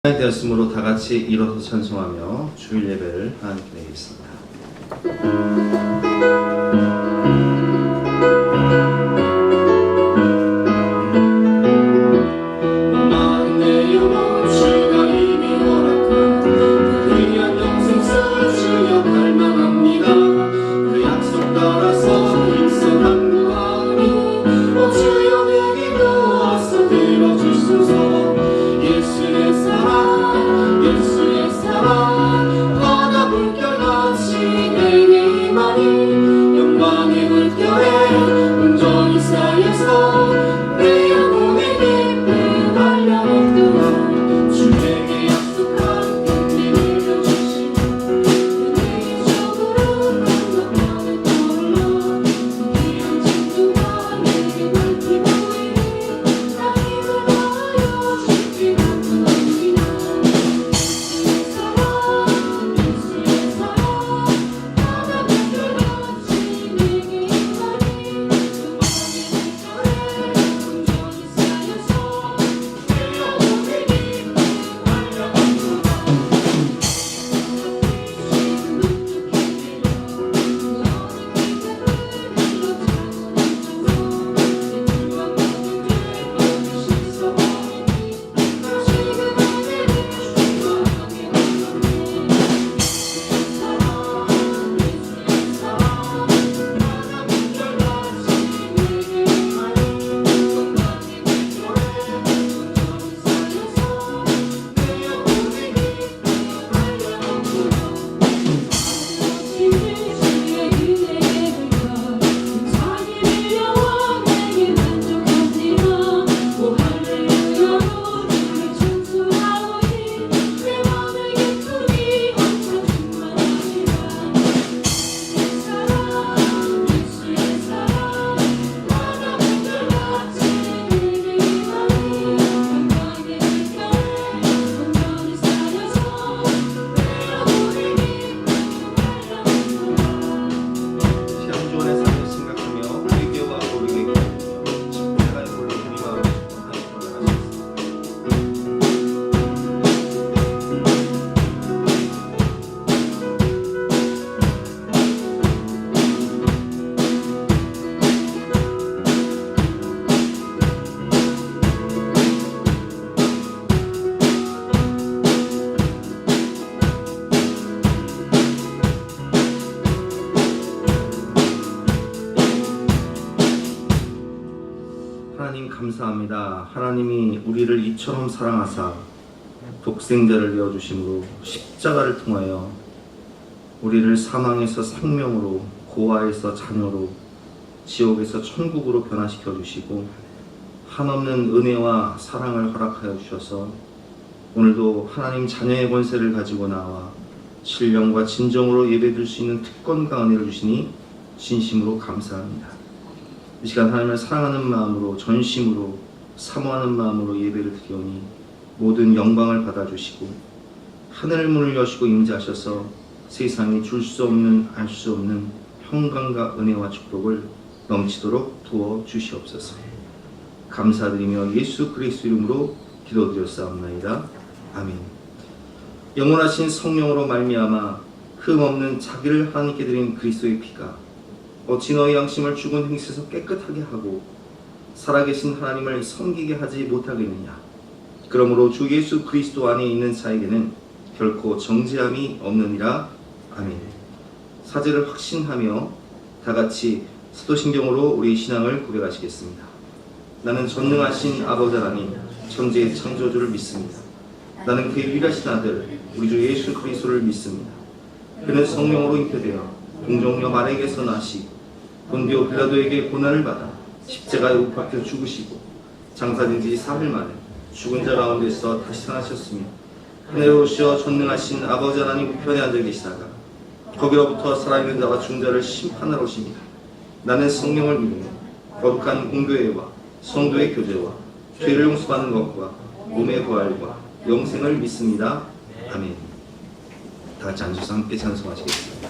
되었으므로 다 같이 일어서 찬송하며 주일 예배를 하나님께 드리겠습니다. 하나님 감사합니다. 하나님이 우리를 이처럼 사랑하사 독생자를 내어주심으로 십자가를 통하여 우리를 사망에서 생명으로, 고아에서 자녀로, 지옥에서 천국으로 변화시켜 주시고 한없는 은혜와 사랑을 허락하여 주셔서 오늘도 하나님 자녀의 권세를 가지고 나와 신령과 진정으로 예배드릴 수 있는 특권과 은혜를 주시니 진심으로 감사합니다. 이 시간 하나님을 사랑하는 마음으로, 전심으로, 사모하는 마음으로 예배를 드리오니 모든 영광을 받아주시고 하늘 문을 여시고 임재하셔서 세상에 줄 수 없는, 알 수 없는 평강과 은혜와 축복을 넘치도록 부어 주시옵소서. 감사드리며 예수 그리스도 이름으로 기도드렸사옵나이다. 아멘. 영원하신 성령으로 말미암아 흠없는 자기를 하나님께 드린 그리스도의 피가 어찌 너희 양심을 죽은 행실에서 깨끗하게 하고 살아계신 하나님을 섬기게 하지 못하겠느냐. 그러므로 주 예수 그리스도 안에 있는 자에게는 결코 정죄함이 없느니라. 아멘. 사제를 확신하며 다같이 사도신경으로 우리 신앙을 고백하시겠습니다. 나는 전능하신 아버지 하나님 천지의 창조주를 믿습니다. 나는 그의 유일하신 아들 우리 주 예수 그리스도를 믿습니다. 그는 성령으로 잉태되어 동정녀 마리아에게서 나시고 본디오 빌라도에게 고난을 받아 십자가에 못 박혀 죽으시고 장사된 지 3일 만에 죽은 자 가운데서 다시 살아나셨으며 하늘에 오시어 전능하신 아버지 하나님 우편에 앉아 계시다가 거기로부터 살아있는 자와 죽은 자를 심판하러 오십니다. 나는 성령을 믿으며 거룩한 공교회와 성도의 교제와 죄를 용서받는 것과 몸의 부활과 영생을 믿습니다. 아멘. 다 같이 앉아서 함께 찬송하시겠습니다.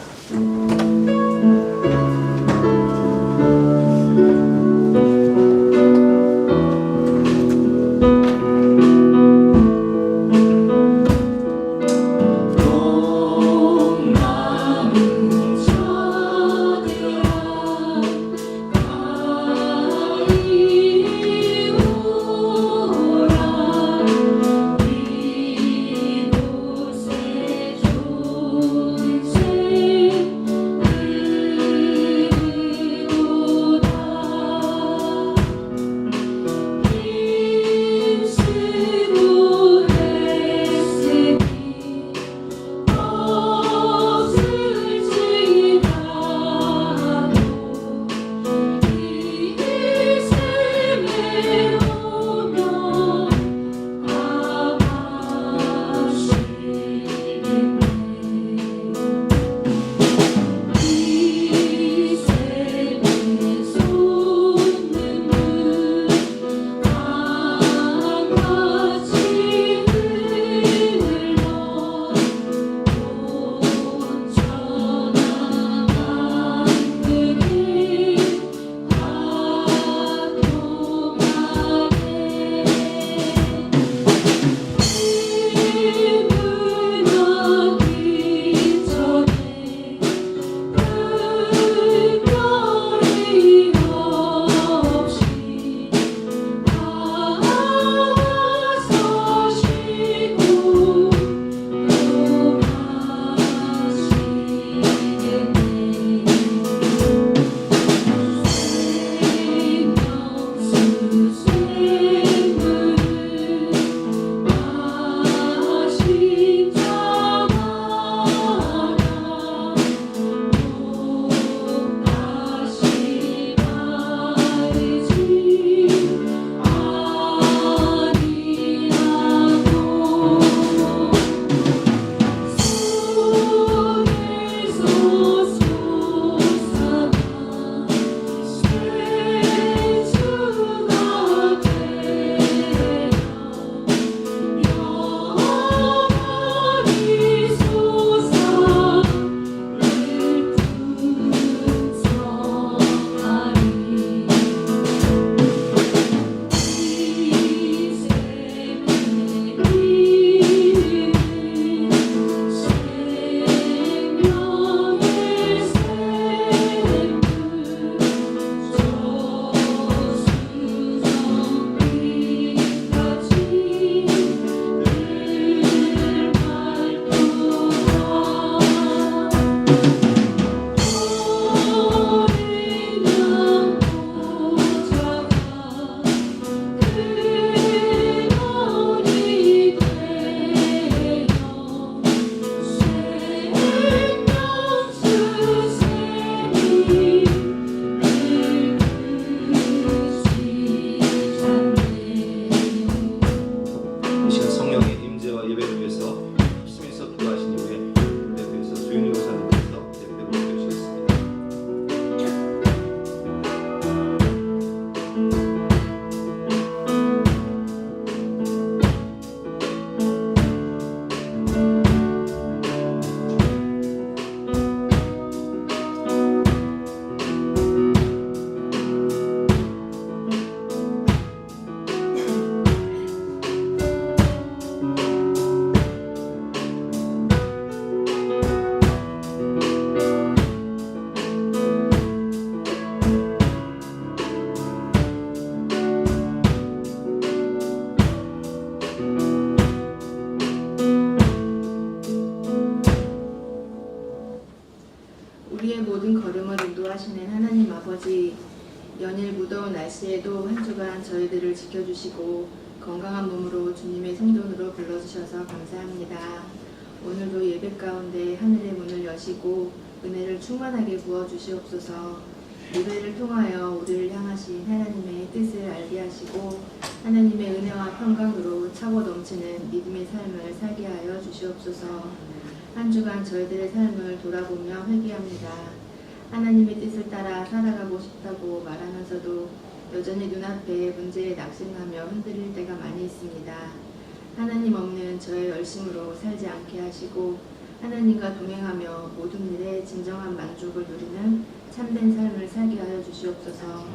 우리의 모든 걸음을 인도하시는 하나님 아버지, 연일 무더운 날씨에도 한 주간 저희들을 지켜주시고 건강한 몸으로 주님의 성전으로 불러주셔서 감사합니다. 오늘도 예배 가운데 하늘의 문을 여시고 은혜를 충만하게 부어주시옵소서. 예배를 통하여 우리를 향하신 하나님의 뜻을 알게 하시고 하나님의 은혜와 평강으로 차고 넘치는 믿음의 삶을 살게 하여 주시옵소서. 한 주간 저희들의 삶을 돌아보며 회개합니다. 하나님의 뜻을 따라 살아가고 싶다고 말하면서도 여전히 눈앞에 문제에 낙심하며 흔들릴 때가 많이 있습니다. 하나님 없는 저의 열심으로 살지 않게 하시고 하나님과 동행하며 모든 일에 진정한 만족을 누리는 참된 삶을 살게 하여 주시옵소서.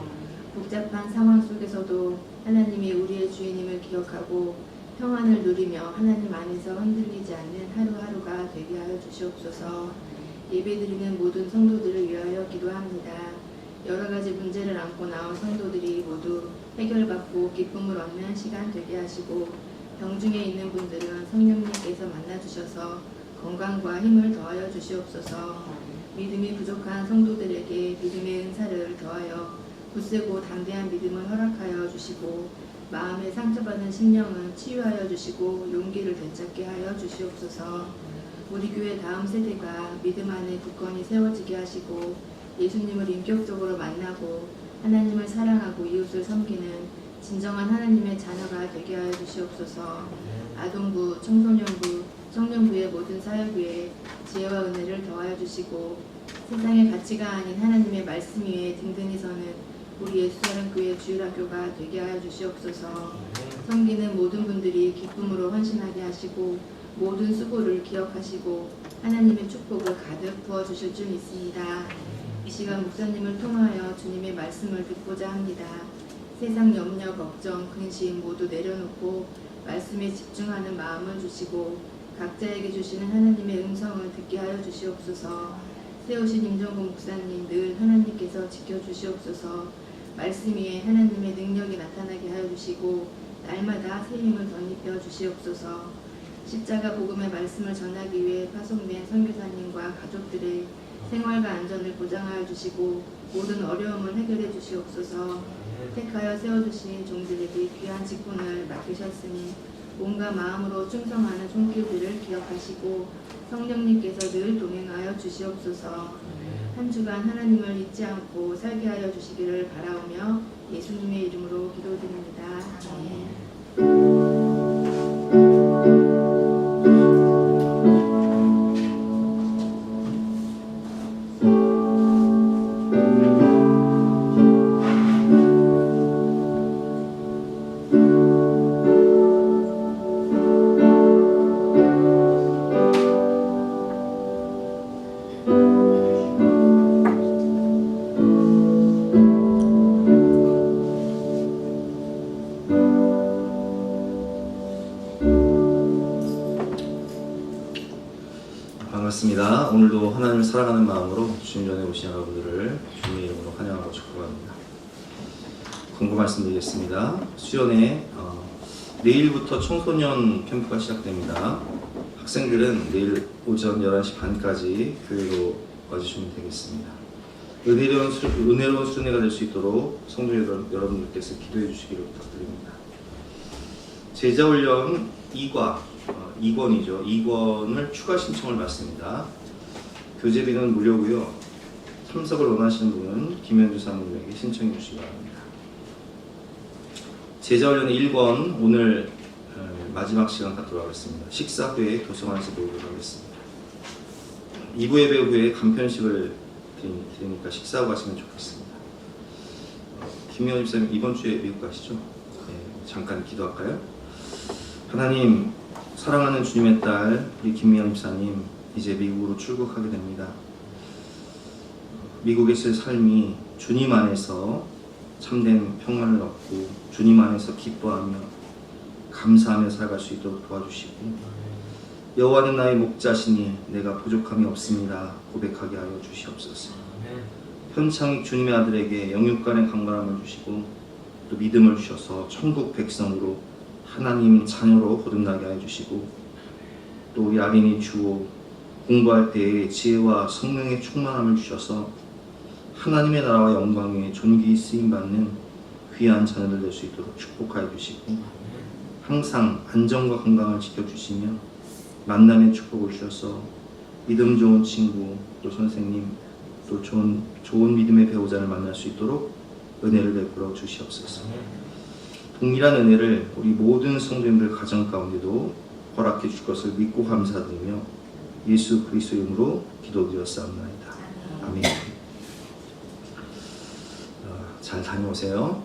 복잡한 상황 속에서도 하나님이 우리의 주인임을 기억하고 평안을 누리며 하나님 안에서 흔들리지 않는 하루하루가 되게 하여 주시옵소서. 예배드리는 모든 성도들을 위하여 기도합니다. 여러 가지 문제를 안고 나온 성도들이 모두 해결받고 기쁨을 얻는 시간 되게 하시고 병중에 있는 분들은 성령님께서 만나주셔서 건강과 힘을 더하여 주시옵소서. 믿음이 부족한 성도들에게 믿음의 은사를 더하여 굳세고 담대한 믿음을 허락하여 주시고 마음에 상처받은 심령은 치유하여 주시고 용기를 되찾게 하여 주시옵소서. 우리 교회 다음 세대가 믿음 안에 굳건히 세워지게 하시고 예수님을 인격적으로 만나고 하나님을 사랑하고 이웃을 섬기는 진정한 하나님의 자녀가 되게 하여 주시옵소서. 아동부, 청소년부, 청년부의 모든 사역위에 지혜와 은혜를 더하여 주시고 세상의 가치가 아닌 하나님의 말씀 위에 든든히 서는 우리 예수사랑교회 주일학교가 되게 하여 주시옵소서. 섬기는 모든 분들이 기쁨으로 헌신하게 하시고 모든 수고를 기억하시고 하나님의 축복을 가득 부어주실 줄 믿습니다. 이 시간 목사님을 통하여 주님의 말씀을 듣고자 합니다. 세상 염려, 걱정, 근심 모두 내려놓고 말씀에 집중하는 마음을 주시고 각자에게 주시는 하나님의 음성을 듣게 하여 주시옵소서. 세우신 임정국 목사님 늘 하나님께서 지켜주시옵소서. 말씀 위에 하나님의 능력이 나타나게 하여 주시고 날마다 새 힘을 덧입혀 주시옵소서. 십자가 복음의 말씀을 전하기 위해 파송된 선교사님과 가족들의 생활과 안전을 보장하여 주시고 모든 어려움을 해결해 주시옵소서. 택하여 세워주신 종들에게 귀한 직분을 맡기셨으니 몸과 마음으로 충성하는 손길들을 기억하시고 성령님께서 늘 동행하여 주시옵소서. 한 주간 하나님을 잊지 않고 살게 하여 주시기를 바라오며 예수님의 이름으로 기도드립니다. 아멘. 반갑습니다. 오늘도 하나님을 사랑하는 마음으로 주님 전에 오신 여러분들을 주님의 이름으로 환영하고 축복합니다. 공고 말씀드리겠습니다. 수연에 내일부터 청소년 캠프가 시작됩니다. 학생들은 내일 오전 11시 반까지 교회로 도와주시면 되겠습니다. 은혜로운 수련회가 될 수 있도록 성도 여러분들께서 기도해 주시기를 부탁드립니다. 제자훈련 2권이죠. 2권을 추가 신청을 받습니다. 교재비는 무료고요. 참석을 원하시는 분은 김현주 사모님에게 신청해 주시기 바랍니다. 제자훈련 1권 오늘 마지막 시간 갖도록 하겠습니다. 식사 후에 교성안에서 모이도록 하겠습니다. 2부 예배 후에 간편식을 드리니까 식사하고 가시면 좋겠습니다. 김미원 집사님 이번 주에 미국 가시죠? 네, 잠깐 기도할까요? 하나님, 사랑하는 주님의 딸 우리 김미영 집사님 이제 미국으로 출국하게 됩니다. 미국에서의 삶이 주님 안에서 참된 평안을 얻고 주님 안에서 기뻐하며 감사하며 살아갈 수 있도록 도와주시고 여호와는 나의 목자시니 내가 부족함이 없습니다 고백하게 하여 주시옵소서. 현창익 주님의 아들에게 영육간의 강건함을 주시고 또 믿음을 주셔서 천국 백성으로 하나님 자녀로 거듭나게 하여 주시고 또 우리 아린이 주오 공부할 때에 지혜와 성령의 충만함을 주셔서 하나님의 나라와 영광에 존귀 쓰임받는 귀한 자녀들 될 수 있도록 축복하여 주시고 항상 안전과 건강을 지켜주시며 만남의 축복을 주셔서 믿음 좋은 친구 또 선생님 또 좋은 믿음의 배우자를 만날 수 있도록 은혜를 베풀어 주시옵소서. 동일한 은혜를 우리 모든 성도님들 가정 가운데도 허락해 줄 것을 믿고 감사드리며 예수 그리스도 이름으로 기도드렸사옵나이다. 아멘. 잘 다녀오세요.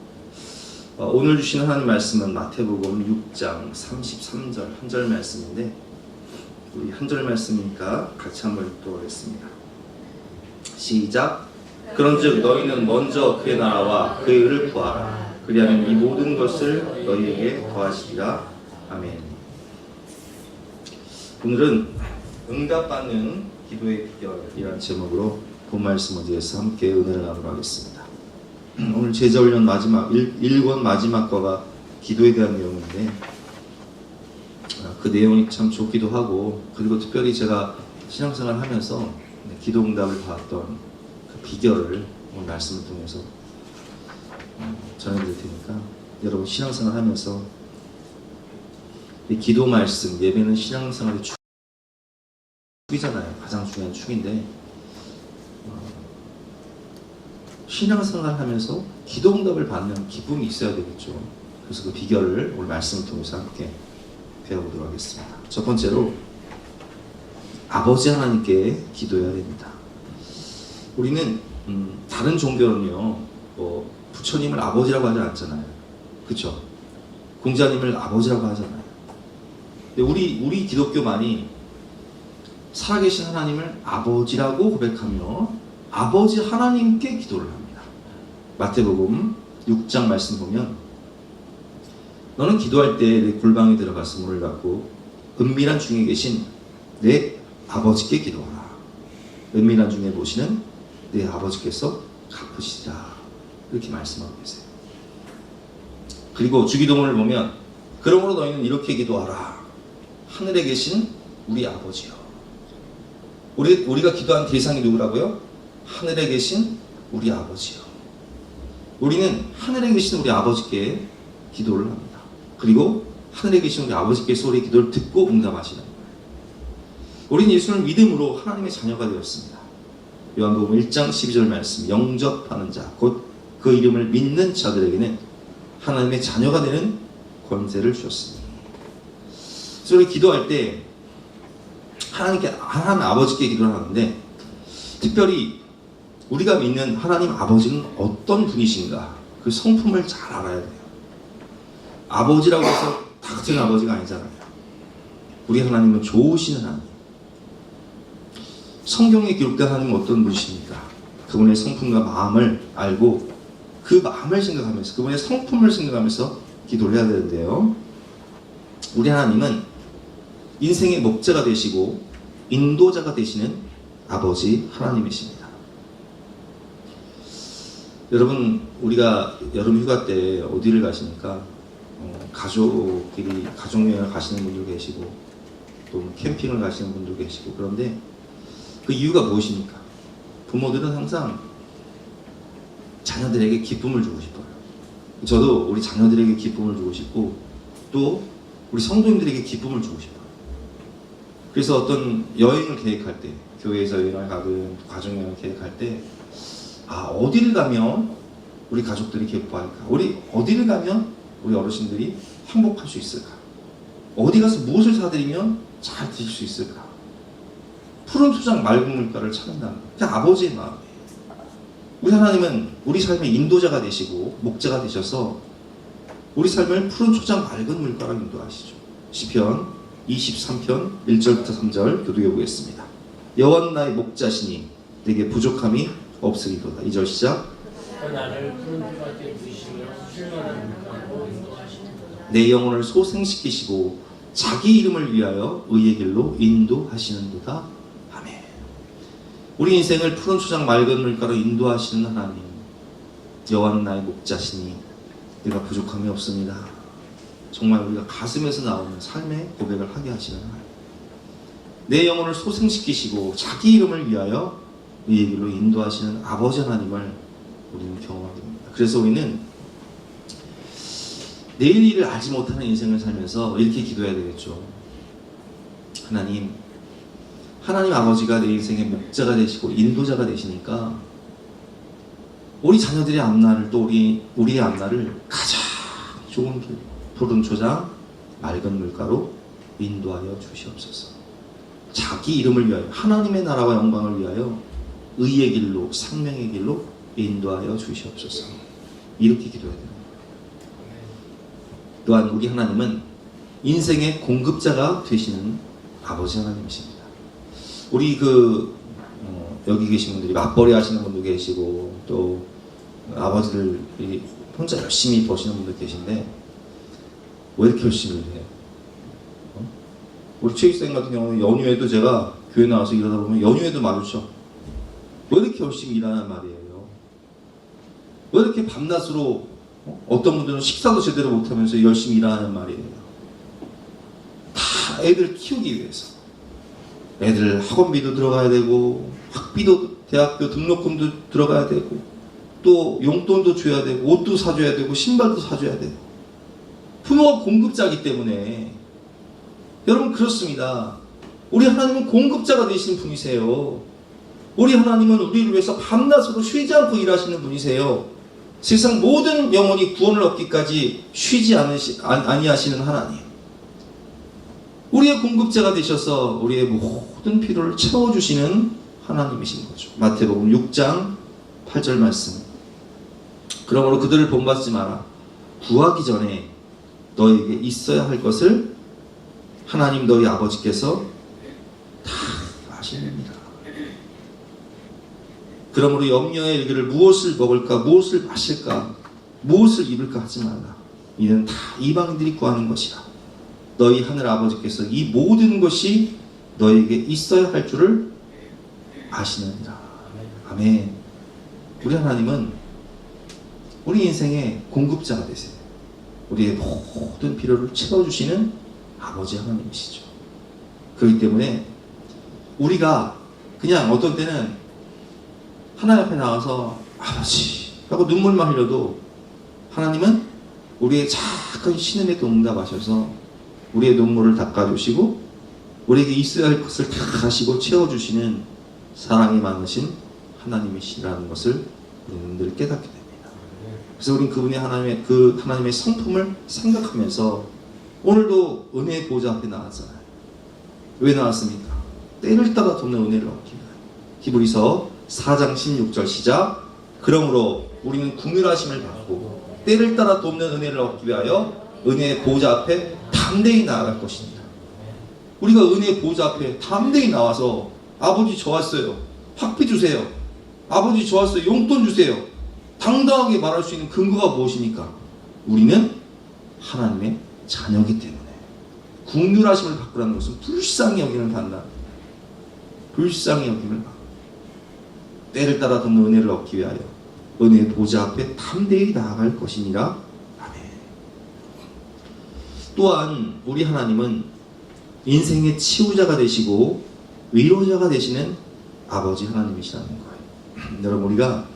오늘 주신 하나님 말씀은 마태복음 6장 33절 한 절 말씀인데 우리 한 절 말씀이니까 같이 한번 읽도록 하겠습니다. 시작. 그런즉 너희는 먼저 그의 나라와 그의 의를 구하라. 그리하면 이 모든 것을 너희에게 더하시리라. 아멘. 오늘은 응답받는 기도의 비결이라는 제목으로 본 말씀을 위해서 함께 은혜를 나누도록 하겠습니다. 오늘 제자훈련 마지막 1권 마지막 거가 기도에 대한 내용인데 그 내용이 참 좋기도 하고 그리고 특별히 제가 신앙생활을 하면서 기도 응답을 받았던 그 비결을 오늘 말씀을 통해서 전해드릴 테니까 여러분 신앙생활 하면서 이 기도 말씀 예배는 신앙생활의 축이잖아요. 가장 중요한 축인데 신앙생활 하면서 기도 응답을 받는 기쁨이 있어야 되겠죠. 그래서 그 비결을 오늘 말씀을 통해서 함께 배워보도록 하겠습니다. 첫 번째로 아버지 하나님께 기도해야 됩니다. 우리는 다른 종교는요 부처님을 아버지라고 하지 않잖아요. 그렇죠? 공자님을 아버지라고 하잖아요. 근데 우리 기독교만이 살아계신 하나님을 아버지라고 고백하며 아버지 하나님께 기도를 합니다. 마태복음 6장 말씀 보면 너는 기도할 때 내 골방에 들어가서 문을 닫고 은밀한 중에 계신 내 아버지께 기도하라. 은밀한 중에 보시는 내 아버지께서 갚으시리라. 이렇게 말씀하고 계세요. 그리고 주기도문을 보면 그러므로 너희는 이렇게 기도하라. 하늘에 계신 우리 아버지요. 우리가 기도한 대상이 누구라고요? 하늘에 계신 우리 아버지요. 우리는 하늘에 계신 우리 아버지께 기도를 합니다. 그리고 하늘에 계신 우리 아버지께서 우리 기도를 듣고 응답하시는 거예요. 우리는 예수를 믿음으로 하나님의 자녀가 되었습니다. 요한복음 1장 12절 말씀 영접하는 자 곧 그 이름을 믿는 자들에게는 하나님의 자녀가 되는 권세를 주셨습니다. 그래서 우리 기도할 때 하나님 아버지께 기도를 하는데 특별히 우리가 믿는 하나님 아버지는 어떤 분이신가 그 성품을 잘 알아야 돼요. 아버지라고 해서 다 같은 아버지가 아니잖아요. 우리 하나님은 좋으신 하나님. 성경에 기록된 하나님은 어떤 분이십니까? 그분의 성품과 마음을 알고 그 마음을 생각하면서 그분의 성품을 생각하면서 기도를 해야 되는데요. 우리 하나님은 인생의 목자가 되시고 인도자가 되시는 아버지 하나님이십니다. 여러분 우리가 여름 휴가 때 어디를 가십니까? 가족끼리 가족여행을 가시는 분도 계시고 또 캠핑을 가시는 분도 계시고 그런데 그 이유가 무엇입니까? 부모들은 항상 자녀들에게 기쁨을 주고 싶어요. 저도 우리 자녀들에게 기쁨을 주고 싶고 또 우리 성도님들에게 기쁨을 주고 싶어요. 그래서 어떤 여행을 계획할 때, 교회에서 여행을 가든 가정여행을 계획할 때 어디를 가면 우리 가족들이 기뻐할까? 우리 어디를 가면 우리 어르신들이 행복할 수 있을까? 어디 가서 무엇을 사드리면 잘 드실 수 있을까? 푸른 초장 맑은 물가를 찾는다는 거예요. 그냥 아버지의 마음이에요. 우리 하나님은 우리 삶의 인도자가 되시고 목자가 되셔서 우리 삶을 푸른 초장 맑은 물가로 인도하시죠. 시편 23편 1절부터 3절 교독해 보겠습니다. 여호와는 나의 목자시니 내게 부족함이 없으리로다. 2절 시작. 나를 푸른 풀밭에 두시며 훌륭한 물가로 인도하시는도다. 내 영혼을 소생시키시고 자기 이름을 위하여 의의 길로 인도하시는도다. 아멘. 우리 인생을 푸른 초장 맑은 물가로 인도하시는 하나님, 여호와는 나의 목자시니 내가 부족함이 없습니다. 정말 우리가 가슴에서 나오는 삶의 고백을 하게 하시는 하나님, 내 영혼을 소생시키시고 자기 이름을 위하여 의의 길로 인도하시는 아버지 하나님을 우리는 경험하게 됩니다. 그래서 우리는 내일 일을 알지 못하는 인생을 살면서 이렇게 기도해야 되겠죠. 하나님 아버지가 내 인생의 목자가 되시고 인도자가 되시니까 우리 자녀들의 앞날을 또 우리의 앞날을 가장 좋은 길, 푸른 초장 맑은 물가로 인도하여 주시옵소서. 자기 이름을 위하여, 하나님의 나라와 영광을 위하여 의의 길로, 생명의 길로 인도하여 주시옵소서. 이렇게 기도해야 됩니다. 또한 우리 하나님은 인생의 공급자가 되시는 아버지 하나님이십니다. 우리 여기 계신 분들이 맞벌이 하시는 분도 계시고 또 아버지들이 혼자 열심히 버시는 분도 계신데 왜 이렇게 열심히 해요? 우리 최익생 같은 경우는 연휴에도 제가 교회 나와서 일하다 보면 연휴에도 마주쳐. 왜 이렇게 열심히 일하는 말이에요? 왜 이렇게 밤낮으로 어떤 분들은 식사도 제대로 못하면서 열심히 일하는 말이에요? 다 애들 키우기 위해서. 애들 학원비도 들어가야 되고 학비도 대학교 등록금도 들어가야 되고 또 용돈도 줘야 되고 옷도 사줘야 되고 신발도 사줘야 되고 부모가 공급자이기 때문에 여러분 그렇습니다. 우리 하나님은 공급자가 되시는 분이세요. 우리 하나님은 우리를 위해서 밤낮으로 쉬지 않고 일하시는 분이세요. 세상 모든 영혼이 구원을 얻기까지 쉬지 아니하시는 하나님, 우리의 공급자가 되셔서 우리의 모든 필요를 채워주시는 하나님이신 거죠. 마태복음 6장 8절 말씀. 그러므로 그들을 본받지 마라. 구하기 전에 너에게 있어야 할 것을 하나님 너희 아버지께서 다 아십니다. 그러므로 염려에 이르기를 무엇을 먹을까, 무엇을 마실까, 무엇을 입을까 하지 말라. 이는 다 이방인들이 구하는 것이라. 너희 하늘 아버지께서 이 모든 것이 너에게 있어야 할 줄을 아시느니라. 아멘. 우리 하나님은 우리 인생의 공급자가 되세요. 우리의 모든 필요를 채워주시는 아버지 하나님이시죠. 그렇기 때문에 우리가 그냥 어떤 때는 하나님 앞에 나와서 아버지 하고 눈물만 흘려도 하나님은 우리의 작은 신음에도 응답하셔서 우리의 눈물을 닦아주시고 우리에게 있어야 할 것을 다 하시고 채워주시는 사랑이 많으신 하나님이시라는 것을 우리는 늘 깨닫게 됩니다. 그래서 우리는 그분의 하나님의 성품을 생각하면서 오늘도 은혜의 보좌 앞에 나왔잖아요. 왜 나왔습니까? 때를 따라 돕는 은혜를 얻기 위하여. 히브리서 4장 16절 시작. 그러므로 우리는 긍휼하심을 받고 때를 따라 돕는 은혜를 얻기 위하여 은혜의 보좌 앞에 담대히 나아갈 것입니다. 우리가 은혜의 보좌 앞에 담대히 나와서 아버지 저 왔어요. 학비 주세요. 아버지 저 왔어요. 용돈 주세요. 당당하게 말할 수 있는 근거가 무엇입니까? 우리는 하나님의 자녀이기 때문에. 긍휼하심을 받으라는 것은 불쌍히 여김을 받는다. 불쌍히 여김을 받고 때를 따라 돕는 은혜를 얻기 위하여 은혜의 보좌 앞에 담대히 나아갈 것이니라. 아멘. 또한 우리 하나님은 인생의 치유자가 되시고 위로자가 되시는 아버지 하나님이시라는 거예요. 여러분, 우리가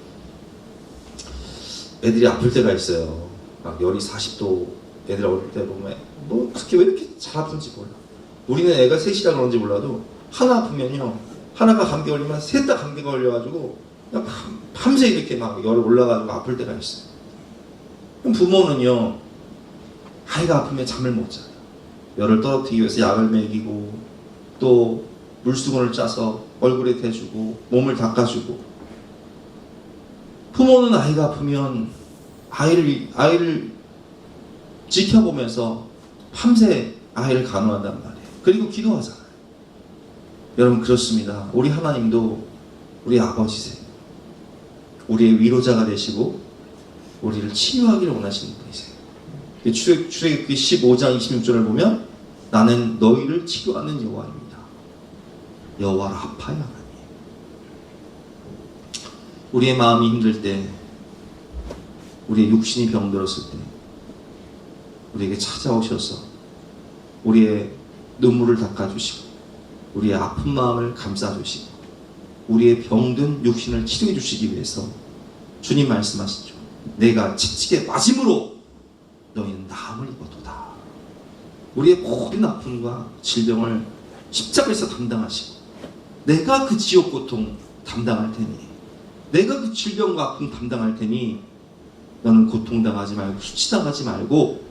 애들이 아플 때가 있어요. 막 열이 40도 애들 어릴 때 보면 뭐 특히 왜 이렇게 잘 아픈지 몰라. 우리는 애가 셋이라 그런지 몰라도 하나 아프면요, 하나가 감기 걸리면 셋 다 감기 걸려가지고 그냥 밤새 이렇게 막 열이 올라가지고 아플 때가 있어요. 그럼 부모는요, 아이가 아프면 잠을 못 자요. 열을 떨어뜨리기 위해서 약을 먹이고 또 물수건을 짜서 얼굴에 대주고 몸을 닦아주고, 부모는 아이가 아프면 아이를 지켜보면서 밤새 아이를 간호한단 말이에요. 그리고 기도하잖아요. 여러분, 그렇습니다. 우리 하나님도 우리 아버지세요. 우리의 위로자가 되시고 우리를 치유하기를 원하시는 분이세요. 출애굽기 15장 26절을 보면 나는 너희를 치료하는 여호와입니다. 여호와 라파야 하나님. 우리의 마음이 힘들 때, 우리의 육신이 병들었을 때 우리에게 찾아오셔서 우리의 눈물을 닦아주시고 우리의 아픈 마음을 감싸주시고 우리의 병든 육신을 치료해 주시기 위해서 주님 말씀하시죠. 내가 채찍에 맞음으로 너희는 나음을 입어도다. 우리의 모든 아픔과 질병을 십자가에서 담당하시고 내가 그 지옥 고통 담당할 테니, 내가 그 질병과 아픔 담당할 테니 너는 고통당하지 말고 수치당하지 말고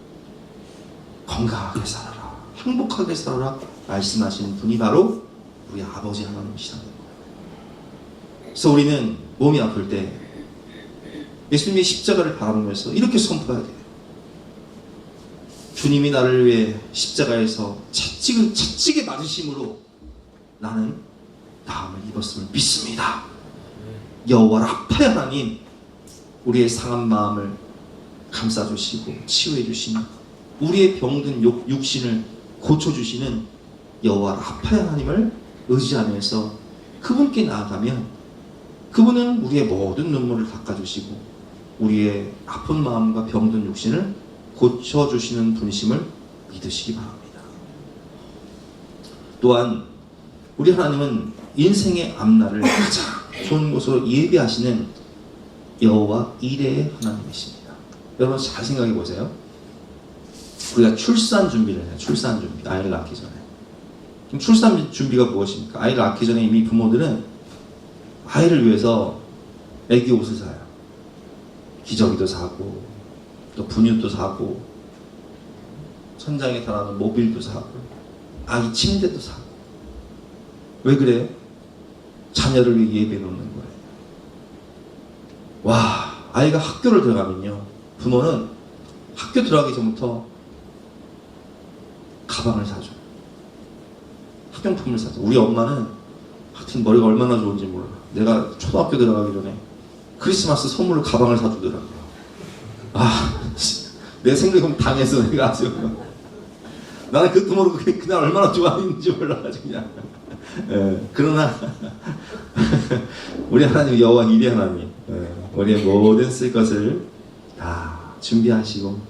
건강하게 살아라, 행복하게 살아라 말씀하시는 분이 바로 우리 아버지 하나님이시라는 거예요. 그래서 우리는 몸이 아플 때 예수님의 십자가를 바라보면서 이렇게 선포해야 돼요. 주님이 나를 위해 십자가에서 채찍에 맞으심으로 나는 나음을 입었음을 믿습니다. 여호와 라파 하나님, 우리의 상한 마음을 감싸주시고 치유해주시는, 우리의 병든 육신을 고쳐주시는 여호와 라파 하나님을 의지하면서 그분께 나아가면 그분은 우리의 모든 눈물을 닦아주시고 우리의 아픈 마음과 병든 육신을 고쳐주시는 분이심을 믿으시기 바랍니다. 또한 우리 하나님은 인생의 앞날을 가장 좋은 곳으로 예비하시는 여호와 이레의 하나님이십니다. 여러분, 잘 생각해 보세요. 우리가 출산 준비를 해요. 출산 준비, 아이를 낳기 전에. 그럼 출산 준비가 무엇입니까? 아이를 낳기 전에 이미 부모들은 아이를 위해서 애기 옷을 사요. 기저귀도 사고 또 분유도 사고 천장에 달아놓은 모빌도 사고 아기 침대도 사고. 왜 그래요? 자녀를 위해 예배해 놓는 거예요. 와, 아이가 학교를 들어가면요, 부모는 학교 들어가기 전부터 가방을 사줘. 학용품을 사줘. 우리 엄마는 하여튼 머리가 얼마나 좋은지 몰라. 내가 초등학교 들어가기 전에 크리스마스 선물로 가방을 사주더라고요. 아, 내 생각은 당해서 내가 아주 나는 그것도 모르고 그날 얼마나 좋아했는지 몰라가지고 그냥. 그러나 우리 하나님 여호와 이레 하나님, 우리의 모든 쓸 것을 다 준비하시고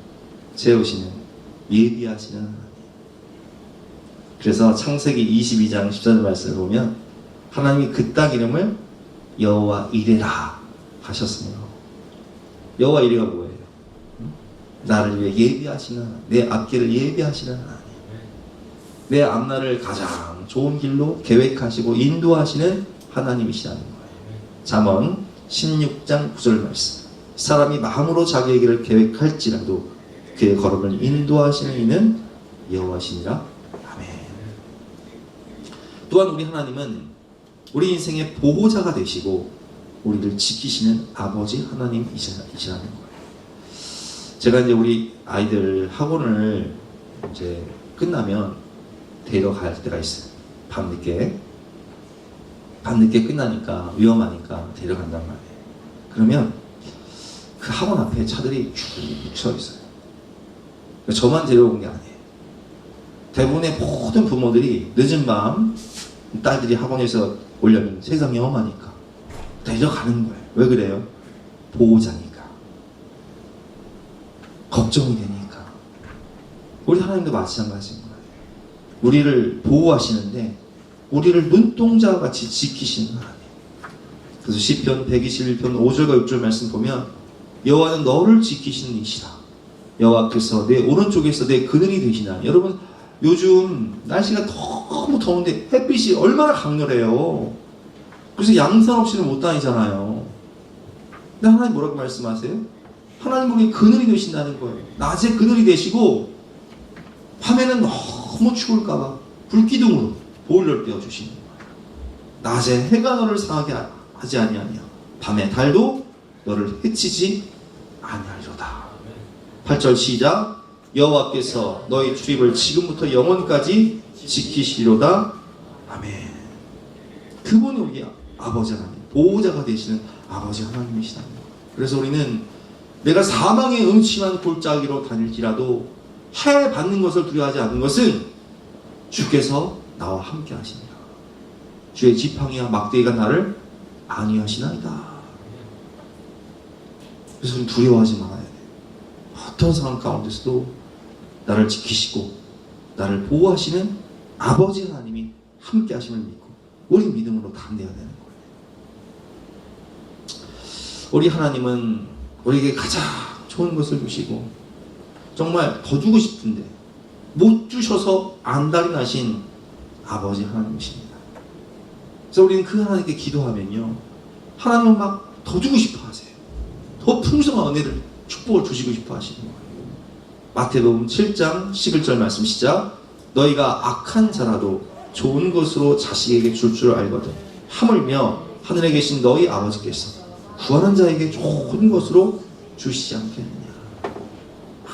채우시는, 예비하시는 하나님. 그래서 창세기 22장 14절 말씀을 보면 하나님이 그 땅 이름을 여호와 이레라 하셨으며, 여호와 이레가 뭐예요? 나를 위해 예비하시는 하나님, 내 앞길을 예비하시는 하나님, 내 앞날을 가장 좋은 길로 계획하시고 인도하시는 하나님이시라는 거예요. 잠언 16장 9절 말씀. 사람이 마음으로 자기의 길을 계획할지라도 그의 걸음을 인도하시는 이는 여호와시니라. 아멘. 또한 우리 하나님은 우리 인생의 보호자가 되시고 우리를 지키시는 아버지 하나님이시라는 거예요. 제가 이제 우리 아이들 학원을 이제 끝나면 데려갈 때가 있어요. 밤늦게 끝나니까 위험하니까 데려간단 말이에요. 그러면 그 학원 앞에 차들이 쭉 서 있어요. 저만 데려온 게 아니에요. 대부분의 모든 부모들이 늦은 밤 딸들이 학원에서 오려면 세상이 험하니까 데려가는 거예요. 왜 그래요? 보호자니까, 걱정이 되니까. 우리 하나님도 마찬가지인 거예요. 우리를 보호하시는데 우리를 눈동자와 같이 지키시는 하나님. 그래서 시편 121편 5절과 6절 말씀 보면 여호와는 너를 지키시는 이시라. 여호와께서 내 오른쪽에서 내 그늘이 되시나. 여러분 요즘 날씨가 너무 더운데 햇빛이 얼마나 강렬해요. 그래서 양산 없이는 못 다니잖아요. 근데 하나님 뭐라고 말씀하세요? 하나님 우리 그늘이 되신다는 거예요. 낮에 그늘이 되시고 밤에는 너무 추울까봐 불기둥으로 보일러를 떼어주시는 거예요. 낮에 해가 너를 상하게 하지 아니하며 밤에 달도 너를 해치지 아니하리로다. 8절 시작. 여호와께서 너희 출입을 지금부터 영원까지 지키시리로다. 아멘. 그분이 우리 아버지 하나님, 보호자가 되시는 아버지 하나님이시다. 그래서 우리는 내가 사망의 음침한 골짜기로 다닐지라도 해 받는 것을 두려워하지 않는 것은 주께서 나와 함께 하시니라. 주의 지팡이와 막대기가 나를 안위하시나이다. 그래서 우리는 두려워하지 말아야 돼. 어떤 상황 가운데서도 나를 지키시고 나를 보호하시는 아버지 하나님이 함께 하심을 믿고 우리 믿음으로 담대해야 되는 거예요. 우리 하나님은 우리에게 가장 좋은 것을 주시고 정말 더 주고 싶은데 못 주셔서 안달이 나신 아버지 하나님이십니다. 그래서 우리는 그 하나님께 기도하면요, 하나님은 막 더 주고 싶어 하세요. 더 풍성한 은혜를, 축복을 주시고 싶어 하시는 거예요. 마태복음 7장 11절 말씀 시작. 너희가 악한 자라도 좋은 것으로 자식에게 줄 줄 알거든 하물며 하늘에 계신 너희 아버지께서 구하는 자에게 좋은 것으로 주시지 않겠느냐.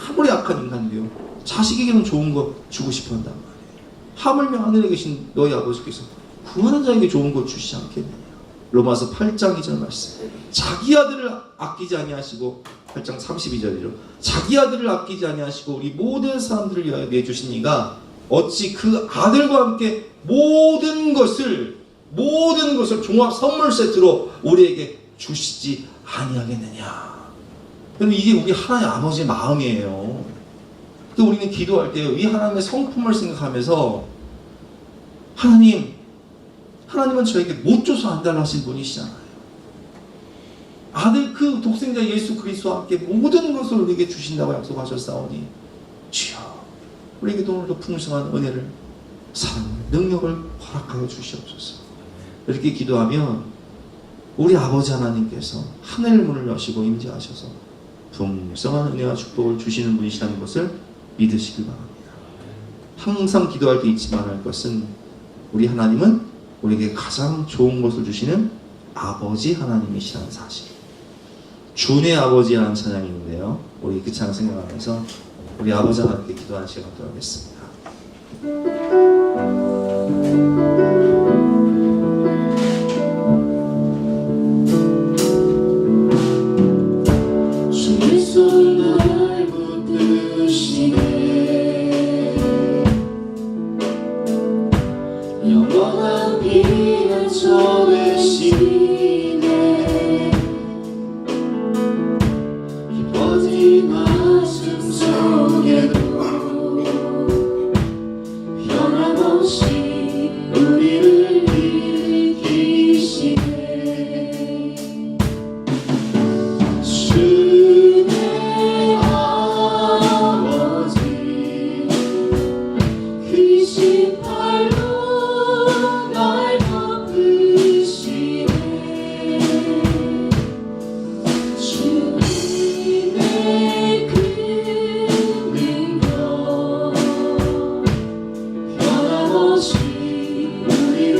아무리 악한 인간도요, 자식에게는 좋은 거 주고 싶어 한단 말이에요. 하물며 하늘에 계신 너희 아버지께서 구하는 자에게 좋은 것 주시지 않겠느냐. 로마서 8장 2절 말씀. 자기 아들을 아끼지 아니하시고, 8장 32절이죠. 자기 아들을 아끼지 아니하시고 우리 모든 사람들을 위하여 내주신 이가 어찌 그 아들과 함께 모든 것을 종합 선물 세트로 우리에게 주시지 아니하겠느냐. 여러분, 이게 우리 하나님 아버지의 마음이에요. 또 우리는 기도할 때 이 하나님의 성품을 생각하면서 하나님은 저에게 못 줘서 안달나신 분이시잖아요. 아들 그 독생자 예수 그리스도와 함께 모든 것을 우리에게 주신다고 약속하셨사오니 주여 우리에게도 오늘도 풍성한 은혜를, 사랑을, 능력을 허락하여 주시옵소서. 이렇게 기도하면 우리 아버지 하나님께서 하늘 문을 여시고 임재하셔서 풍성한 은혜와 축복을 주시는 분이시라는 것을 믿으시길 바랍니다. 항상 기도할 때 잊지 말아야 할 것은 우리 하나님은 우리에게 가장 좋은 것을 주시는 아버지 하나님이시라는 사실. 주의 아버지라는 찬양이 있는데요, 우리 그 찬양 생각하면서 우리 아버지 하나님께 기도하는 시간 갖도록 하겠습니다. 주의 손 날 붙드시네 영원한 피난 전해시네 깊어진 가슴 속에도 변함없이 우리를 일으키시네 주의 아버지 크신 팔로 날 덮으시네 주님의 그 능력 변함없이 우리를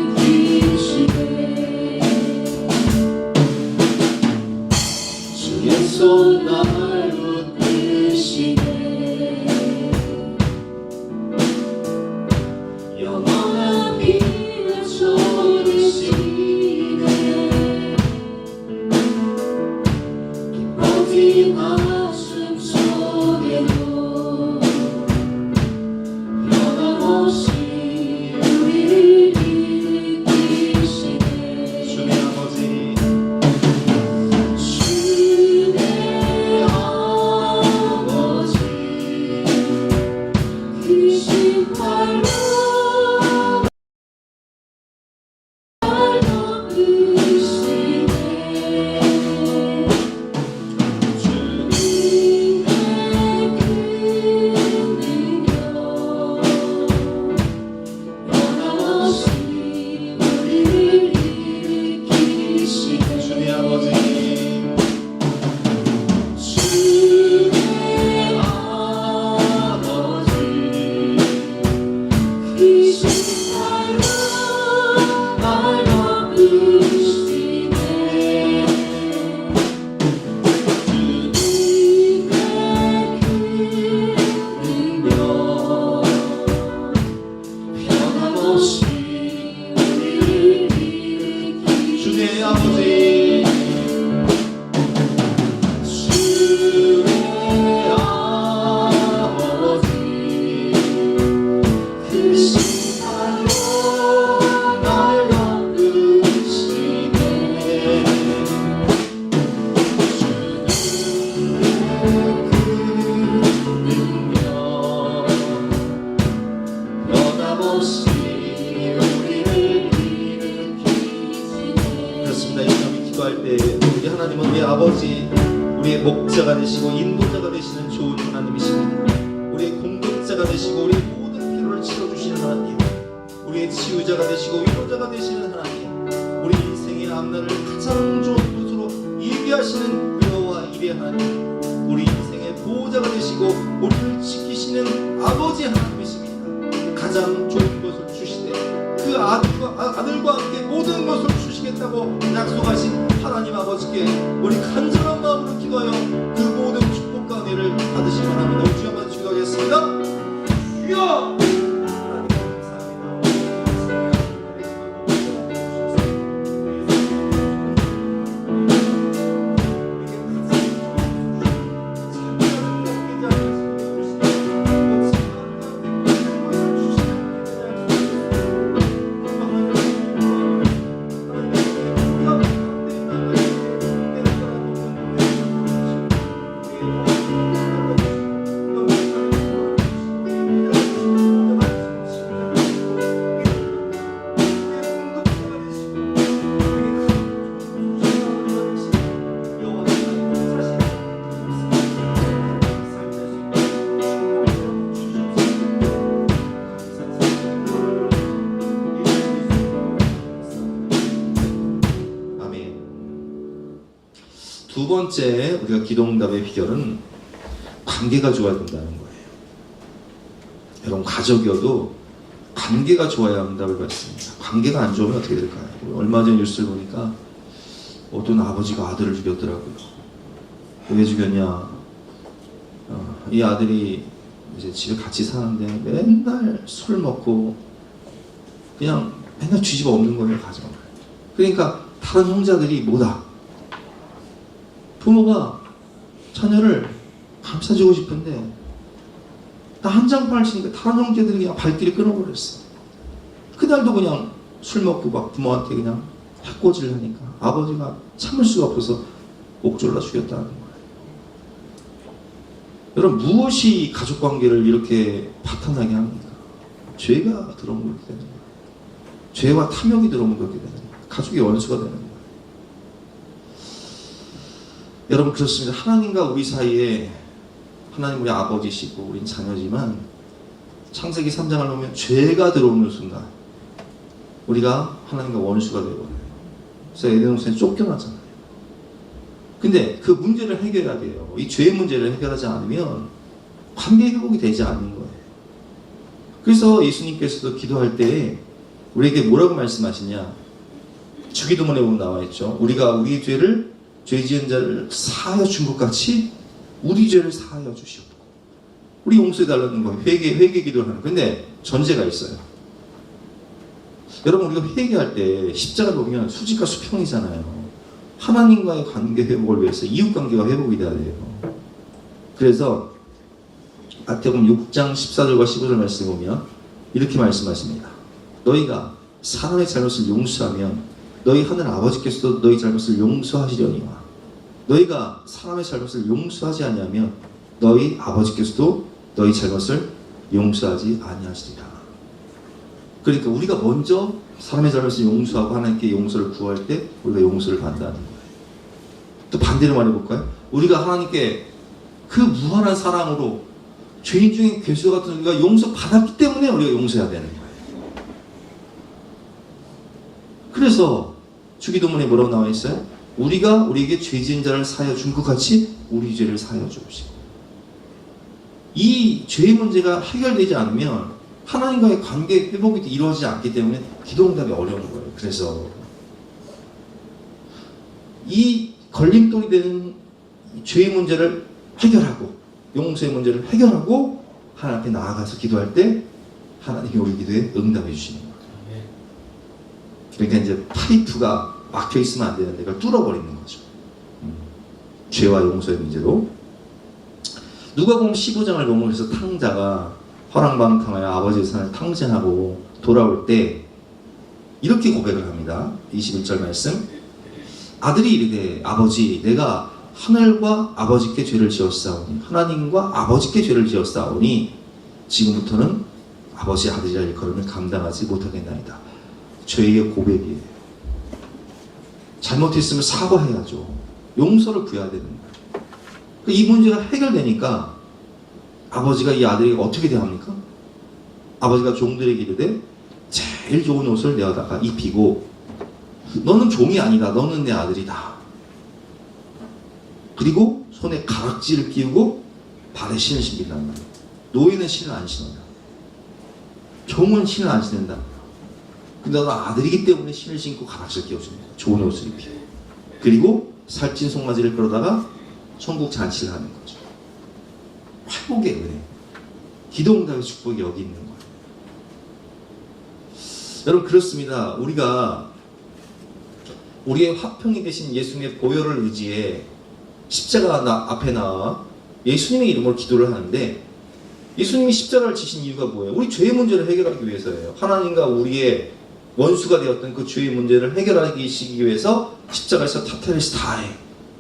일으키시네 주의 손 날 붙드시네 영원한 빛을 쏟으시네 깊어진 가슴 속에도 변함없이 우리를 일으키시네 주의 아버지 주의 아버지 크신 팔로 신발로 날 덮으시네 주님의 그 능력 변함없이 우리를 일으키시네 주의 아버지 주의 아버지 그 신발로 날 덮으시네 변함없이 우리를 일으키시네 그렇습니다. 이 밤에 기도할 때 우리 하나님은 우리 아버지, 우리의 목자가 되시고 인도자가 되시는 좋은 하나님이십니다. 우리의 공급자가 되시고 우리의 모든 필요를 채워주시는 하나님, 우리의 치유자가 되시고 위로자가 되시는 하나님, 우리 인생의 앞날을 가장 좋은 곳으로 예비하시는 여호와 이레 하나님, 우리 인생의 보호자가 되시고 우리를 지키시는 아버지 하나님이십니다. 가장 좋은 것을 주시되 그 아들과 함께 모든 것을 주시겠다고 약속하신 하나님 아버지께 우리 간절한 마음으로 기도하여 그 모든 축복과 은혜를 받으시기 바랍니다. 우리 주 한번 기도하겠습니다. 주여! 두 번째 우리가 기도응답의 비결은 관계가 좋아야 된다는 거예요. 여러분 가족이어도 관계가 좋아야 응답을 받습니다. 관계가 안 좋으면 어떻게 될까요? 얼마 전 뉴스를 보니까 어떤 아버지가 아들을 죽였더라고요. 왜 죽였냐? 이 아들이 이제 집에 같이 사는데 맨날 술 먹고 그냥 맨날 뒤집어 엎는 거예요, 가정을. 그러니까 다른 형제들이 뭐다? 부모가 자녀를 감싸주고 싶은데 딱 한 장판을 치니까 다른 형제들이 그냥 발길이 끊어버렸어. 그날도 그냥 술 먹고 막 부모한테 그냥 해코지를 하니까 아버지가 참을 수가 없어서 옥졸라 죽였다는 거예요. 여러분 무엇이 가족관계를 이렇게 파탄나게 합니까? 죄가 들어오면 그렇게 되는 거예요. 죄와 탐욕이 들어오면 그렇게 되는 거예요. 가족이 원수가 되는 거예요. 여러분 그렇습니다. 하나님과 우리 사이에 하나님 우리 아버지시고 우린 자녀지만 창세기 3장을 보면 죄가 들어오는 순간 우리가 하나님과 원수가 되어버려요. 그래서 에덴 동산에 쫓겨나잖아요. 근데 그 문제를 해결해야 돼요. 이 죄의 문제를 해결하지 않으면 관계 회복이 되지 않는 거예요. 그래서 예수님께서도 기도할 때 우리에게 뭐라고 말씀하시냐? 주기도문에 보면 나와 있죠. 우리가 우리 죄를 죄 지은 자를 사하여 준 것 같이 우리 죄를 사하여 주시옵고 우리 용서해 달라는 거예요. 회개 기도를 하는. 근데 전제가 있어요. 여러분 우리가 회개할 때 십자가 보면 수직과 수평이잖아요. 하나님과의 관계 회복을 위해서 이웃관계가 회복이 돼야 돼요. 그래서 마태복음 6장 14절과 15절 말씀을 보면 이렇게 말씀하십니다. 너희가 사람의 잘못을 용서하면 너희 하늘 아버지께서도 너희 잘못을 용서하시려니와 너희가 사람의 잘못을 용서하지 아니하면 너희 아버지께서도 너희 잘못을 용서하지 아니하시리라. 그러니까 우리가 먼저 사람의 잘못을 용서하고 하나님께 용서를 구할 때 우리가 용서를 받는다는 거예요. 또 반대로 말해볼까요? 우리가 하나님께 그 무한한 사랑으로 죄인 중에 괴수 같은 우리가 용서 받았기 때문에 우리가 용서해야 되는 거예요. 그래서 주기도문에 뭐라고 나와 있어요? 우리가 우리에게 죄 지은 자를 사하여 준 것 같이 우리 죄를 사하여 주시고 이 죄의 문제가 해결되지 않으면 하나님과의 관계 회복이 이루어지지 않기 때문에 기도 응답이 어려운 거예요. 그래서 이 걸림돌이 되는 죄의 문제를 해결하고 용서의 문제를 해결하고 하나님 앞에 나아가서 기도할 때 하나님이 우리 기도에 응답해 주시는 거예요. 그러니까 이제 파이프가 막혀 있으면 안 되는데 그걸 뚫어버리는 거죠. 죄와 용서의 문제로. 누가복음 15장을 보면 그래서 탕자가 허랑방탕하여 아버지의 산을 탕진하고 돌아올 때 이렇게 고백을 합니다. 21절 말씀. 아들이 이르되 아버지 내가 하늘과 아버지께 죄를 지었사오니 하나님과 아버지께 죄를 지었사오니 지금부터는 아버지 아들이라 일컬음을 감당하지 못하겠나이다. 죄의 고백이에요. 잘못했으면 사과해야죠. 용서를 구해야 되는 거예요. 이 문제가 해결되니까 아버지가 이 아들에게 어떻게 대합니까? 아버지가 종들에게 이르되 제일 좋은 옷을 내어다가 입히고 너는 종이 아니다. 너는 내 아들이다. 그리고 손에 가락지를 끼우고 발에 신을 신긴단 말이에요. 노예는 신을 안 신는다. 종은 신을 안 신는다. 근데 너는 아들이기 때문에 신을 신고 가락지를 끼워줍니다. 좋은 옷을 입히고. 그리고 살찐 송아지를 끌어다가 천국 잔치를 하는 거죠. 회복의 은혜. 기도응답의 축복이 여기 있는 거예요. 여러분 그렇습니다. 우리가 우리의 화평이 되신 예수님의 보혈을 의지해 십자가 앞에 나와 예수님의 이름으로 기도를 하는데 예수님이 십자가를 지신 이유가 뭐예요? 우리 죄의 문제를 해결하기 위해서예요. 하나님과 우리의 원수가 되었던 그 죄의 문제를 해결하기 위해서 십자가에서 타테레스 다해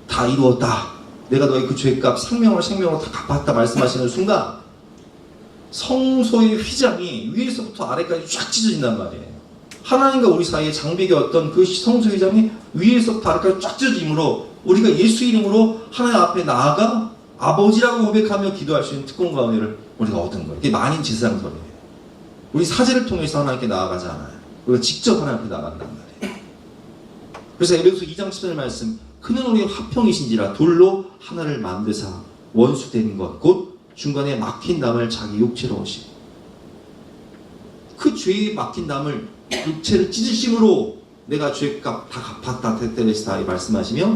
다 이루었다. 내가 너의 그 죄값 생명으로 다 갚았다 말씀하시는 순간 성소의 휘장이 위에서부터 아래까지 쫙 찢어진단 말이에요. 하나님과 우리 사이의 장벽이 어떤 그 성소 휘장이 위에서부터 아래까지 쫙 찢어짐으로 우리가 예수 이름으로 하나님 앞에 나아가 아버지라고 고백하며 기도할 수 있는 특권과 은혜를 우리가 얻은 거예요. 이게 만인 지상설이에요. 우리 사제를 통해서 하나님께 나아가지 않아요. 우리가 직접 하나님 앞에 나간단 말이에요. 그래서 에베소서 2장 10절 말씀 그는 우리의 화평이신지라 돌로 하나를 만드사 원수 된 것 곧 중간에 막힌 담을 자기 육체로 오시고 그 죄에 막힌 담을 육체를 찢으심으로 내가 죄값 다 갚았다 테텔레스다 말씀하시며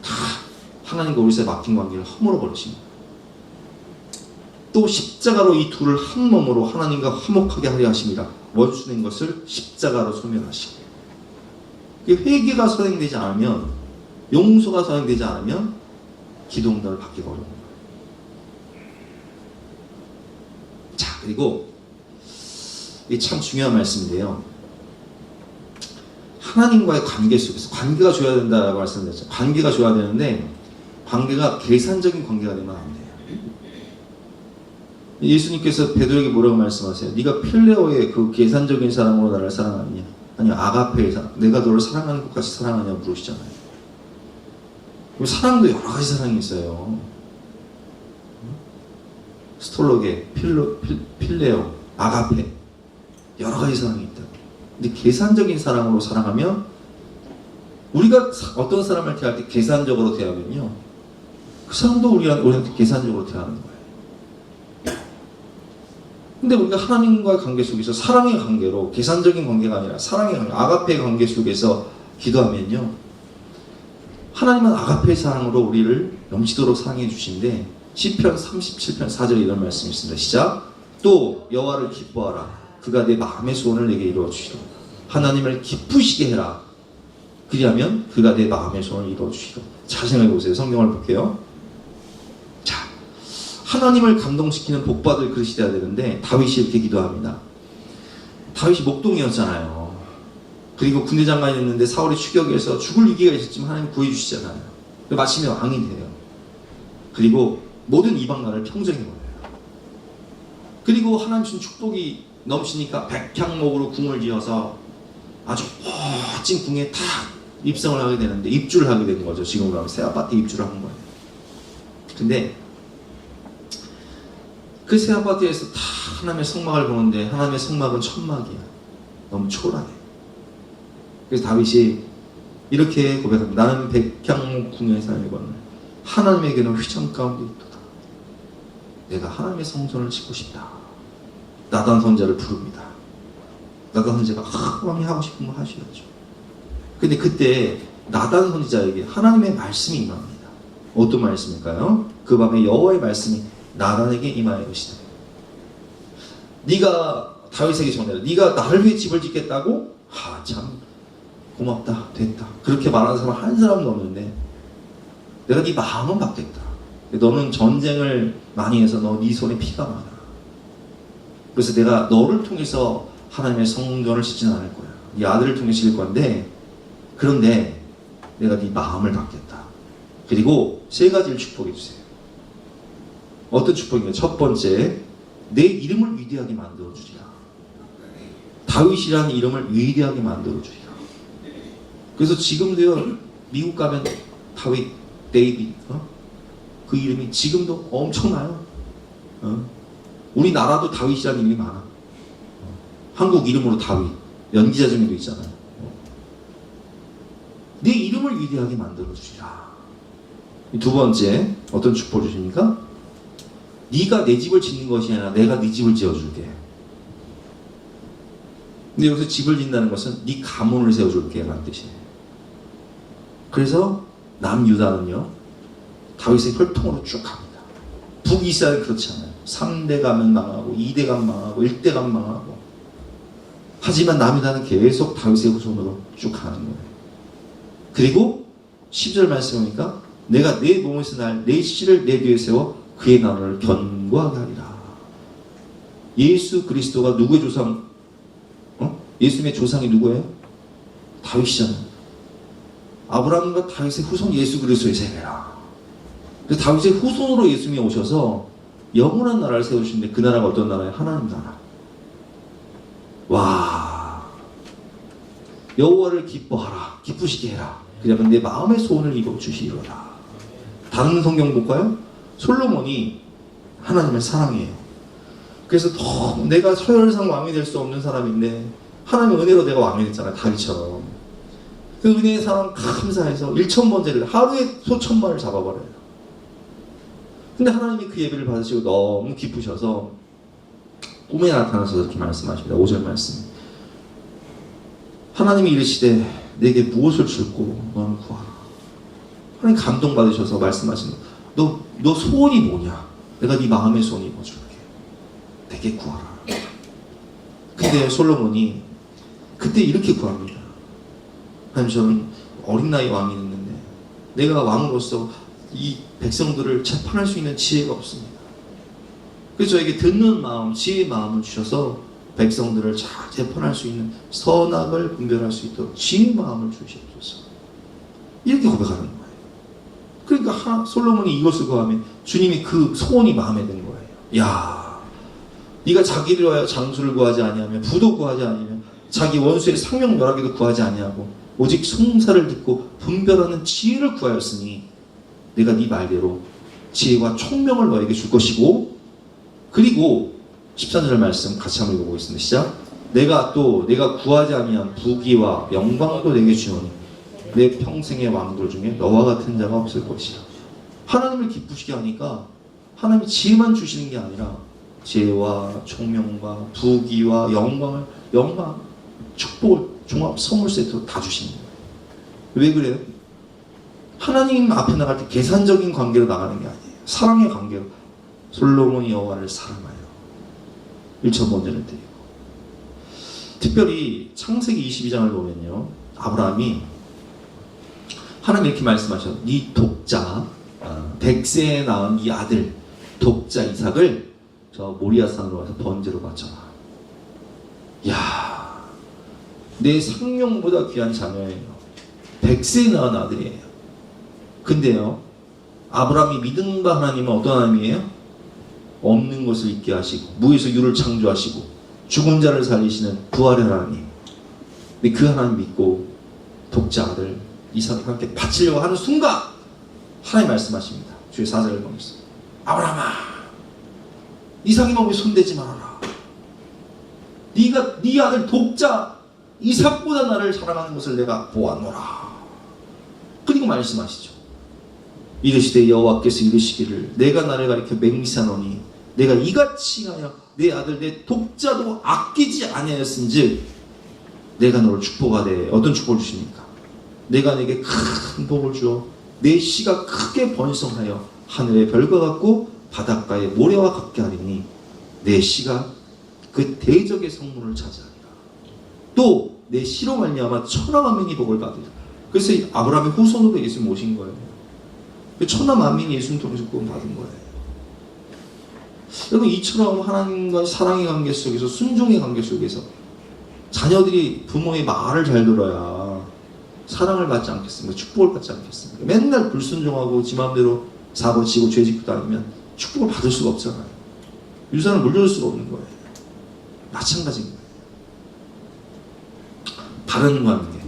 다 하나님과 우리 사이에 막힌 관계를 허물어 버리십니다. 또 십자가로 이 둘을 한 몸으로 하나님과 화목하게 하려 하십니다. 원수 된 것을 십자가로 소멸하시고 회개가 선행되지 않으면 용서가 선행되지 않으면 기도응답을 받기가 어려운 거예요. 자, 그리고 이게 참 중요한 말씀인데요. 하나님과의 관계 속에서 관계가 좋아야 된다라고 말씀드렸죠. 관계가 좋아야 되는데 관계가 계산적인 관계가 되면 안 돼요. 예수님께서 베드로에게 뭐라고 말씀하세요? 네가 필레오의 그 계산적인 사랑으로 나를 사랑하느냐? 아니면 아가페의 사랑, 내가 너를 사랑하는 것 같이 사랑하냐 물으시잖아요. 사랑도 여러 가지 사랑이 있어요. 스톨로게, 필레오, 아가페 여러 가지 사랑이 있다. 근데 계산적인 사랑으로 사랑하면 우리가 어떤 사람을 대할 때 계산적으로 대하면요 그 사람도 우리한테 계산적으로 대하는 거예요. 근데 우리가 하나님과의 관계 속에서 사랑의 관계로 계산적인 관계가 아니라 사랑의 관계, 아가페의 관계 속에서 기도하면요 하나님은 아가페의 사랑으로 우리를 넘치도록 사랑해 주신데 시편 37편 4절에 이런 말씀이 있습니다. 시작. 또 여호와를 기뻐하라. 그가 내 마음의 소원을 내게 이루어 주시리라. 하나님을 기쁘시게 해라. 그리하면 그가 내 마음의 소원을 이루어 주시리라. 잘 생각해 보세요. 성경을 볼게요. 자, 하나님을 감동시키는 복받을 그릇이 되어야 되는데 다윗이 이렇게 기도합니다. 다윗이 목동이었잖아요. 그리고 군대 장관이 됐는데 사울의 추격에서 죽을 위기가 있었지만 하나님 구해주시잖아요. 마침내 왕이 돼요. 그리고 모든 이방 나라를 평정해 버려요. 그리고 하나님 주신 축복이 넘치니까 백향목으로 궁을 지어서 아주 멋진 궁에 탁 입성을 하게 되는데 입주를 하게 되는 거죠. 지금으로 하면 새 아파트에 입주를 한 거예요. 근데 그 새 아파트에서 다 하나님의 성막을 보는데 하나님의 성막은 천막이야. 너무 초라해. 그래서 다윗이 이렇게 고백합니다. 나는 백향목 궁에 살거늘 하나님에게는 휘장 가운데 있도다. 내가 하나님의 성전을 짓고 싶다. 나단 선지자를 부릅니다. 나단 선지자가 왕이 하고 싶은 걸 하셔야죠. 근데 그때 나단 선지자에게 하나님의 말씀이 임합니다. 어떤 말씀일까요? 그 밤에 여호와의 말씀이 나단에게 임하여 이르시되 네가 다윗에게 전해라. 네가 나를 위해 집을 짓겠다고? 참 고맙다 됐다. 그렇게 말하는 사람 한 사람도 없는데 내가 네 마음은 받겠다. 너는 전쟁을 많이 해서 네 손에 피가 많아. 그래서 내가 너를 통해서 하나님의 성전을 짓진 않을 거야. 네 아들을 통해 질 건데 그런데 내가 네 마음을 받겠다. 그리고 세 가지를 축복해 주세요. 어떤 축복인가요? 첫 번째, 내 이름을 위대하게 만들어 주리라. 다윗이라는 이름을 위대하게 만들어 주리라. 그래서 지금도요, 미국 가면 다윗, 데이빗, 그 이름이 지금도 엄청나요. 우리나라도 다윗이라는 이름이 많아. 한국 이름으로 다윗, 연기자 중에도 있잖아요. 내 이름을 위대하게 만들어 주리라. 두 번째, 어떤 축복을 주십니까? 네가 내 집을 짓는 것이 아니라 내가 네 집을 지어줄게. 근데 여기서 집을 짓는다는 것은 네 가문을 세워줄게 라는 뜻이에요. 그래서 남유다는요, 다윗의 혈통으로 쭉 갑니다. 북이스라엘은 그렇지 않아요. 3대 가면 망하고 2대 가면 망하고 1대 가면 망하고. 하지만 남유다는 계속 다윗의 후손으로 쭉 가는 거예요. 그리고 10절 말씀이니까 내가 내 몸에서 날 내 씨를 내 뒤에 세워 그의 나라를 견고하게 하리라. 예수 그리스도가 누구의 조상? 예수님의 조상이 누구예요? 다윗이잖아요. 아브라함과 다윗의 후손 예수 그리스도의 세대라. 그래서 다윗의 후손으로 예수님이 오셔서 영원한 나라를 세우시는데 그 나라가 어떤 나라예요? 하나님 나라. 와, 여호와를 기뻐하라, 기쁘시게 해라. 그러면 내 마음의 소원을 이루어 주시리로다. 다른 성경 볼까요? 솔로몬이 하나님을 사랑해요. 그래서 내가 서열상 왕이 될 수 없는 사람인데 하나님의 은혜로 내가 왕이 됐잖아요. 다윗처럼. 그 은혜의 사랑 감사해서 1,000번째를 하루에 수천 마리를 잡아버려요. 근데 하나님이 그 예배를 받으시고 너무 기쁘셔서 꿈에 나타나서 이렇게 말씀하십니다. 5절 말씀. 하나님이 이르시되 내게 무엇을 줄고 너는 구하라. 하나님 감동받으셔서 말씀하시는 너 소원이 뭐냐? 내가 네 마음의 소원을 이루어줄게. 내게 구하라. 근데 솔로몬이 그때 이렇게 구합니다. 하나님, 저는 어린 나이 왕이 있는데 내가 왕으로서 이 백성들을 재판할 수 있는 지혜가 없습니다. 그래서 저에게 듣는 마음, 지혜의 마음을 주셔서 백성들을 잘 재판할 수 있는 선악을 분별할 수 있도록 지혜의 마음을 주시옵소서. 이렇게 고백하는 거예요. 그러니까 솔로몬이 이것을 구하면 주님이 그 소원이 마음에 든 거예요. 야, 네가 자기를 위하여 장수를 구하지 아니하며 부도 구하지 아니하며 자기 원수의 상명멸하기도 구하지 아니하고 오직 송사를 듣고 분별하는 지혜를 구하였으니 내가 네 말대로 지혜와 총명을 너에게 줄 것이고, 그리고 13절 말씀 같이 한번 읽어보겠습니다. 시작. 내가 구하지 아니한 부귀와 영광도 내게 주오니 내 평생의 왕들 중에 너와 같은 자가 없을 것이라. 하나님을 기쁘시게 하니까 하나님이 지혜만 주시는 게 아니라 지혜와 총명과 부귀와 영광, 축복을 종합 선물 세트로 다 주시는 거예요. 왜 그래요? 하나님 앞에 나갈 때 계산적인 관계로 나가는 게 아니에요. 사랑의 관계로. 솔로몬이 여호와를 사랑하여 1,000번째를 드리고. 특별히 창세기 22장을 보면요, 아브라함이 하나님 이렇게 말씀하셔. 네 독자, 100세에 낳은 이 아들 독자 이삭을 저 모리아산으로 와서 번제로 바쳐라. 야, 내 생명보다 귀한 자녀예요. 100세에 낳은 아들이에요. 근데요, 아브라함이 믿은 바 하나님은 어떤 하나님이에요? 없는 것을 있게 하시고 무에서 유를 창조하시고 죽은 자를 살리시는 부활의 하나님. 근데 그 하나님 믿고 독자 아들 이삭을 함께 바치려고 하는 순간 하나님 말씀하십니다. 주의 4절을 보면서 아브라함아, 이삭의 몸에 손대지 말아라. 네가 네 아들 독자 이삭보다 나를 사랑하는 것을 내가 보았노라. 그리고 말씀하시죠. 이르시되 여호와께서 이르시기를 내가 나를 가리켜 맹세하노니 내가 이같이 하여 내 아들 내 독자도 아끼지 아니하였은즉 내가 너를 축복하되 어떤 축복을 주십니까? 내가 내게 큰 복을 주어 내 씨가 크게 번성하여 하늘의 별과 같고 바닷가의 모래와 같게 하리니 내 씨가 그 대적의 성문을 차지하리라. 또 내 씨로 말미암아 천하 만민이 복을 받으리라. 그래서 아브라함의 후손으로 예수님 오신 거예요. 천하 만민이 예수님 통해서 구원 받은 거예요. 여러분, 이처럼 하나님과의 사랑의 관계 속에서, 순종의 관계 속에서 자녀들이 부모의 말을 잘 들어야 사랑을 받지 않겠습니까? 축복을 받지 않겠습니까? 맨날 불순종하고 지 마음대로 사고 치고 죄 짓고 다니면 축복을 받을 수가 없잖아요. 유산을 물려줄 수가 없는 거예요. 마찬가지인 거예요. 바른 관계.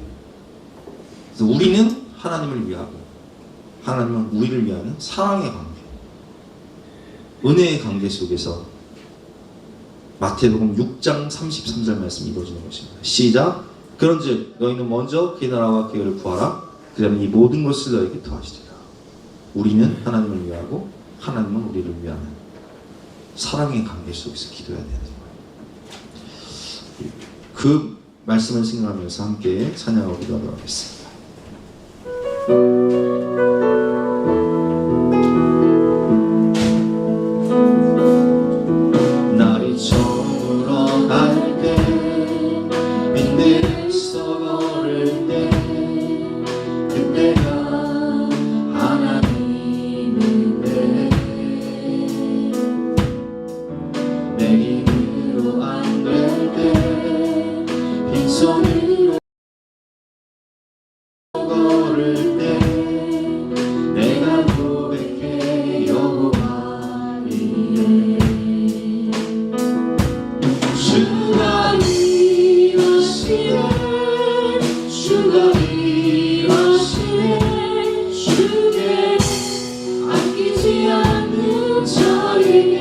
그래서 우리는 하나님을 위하고 하나님은 우리를 위하는 사랑의 관계, 은혜의 관계 속에서 마태복음 6장 33절 말씀이 이루어지는 것입니다. 시작. 그런즉 너희는 먼저 그의 나라와 그의 의를 구하라. 그러면 이 모든 것을 너희에게 더하시리라. 우리는 하나님을 위하고 하나님은 우리를 위하는 사랑의 관계 속에서 기도해야 되는 거예요. 그 말씀을 생각하면서 함께 찬양하고 기도하도록 하겠습니다. 날이 저물어 갈 때 빈들에서 걸을 때 그때가 하나님인데 내 힘으로 안 될 때 빈손으로 걸을 때 내가 고백해 여호와 이에 주가 일하시네 주가 일하시네 주께 아끼지 않는 자에게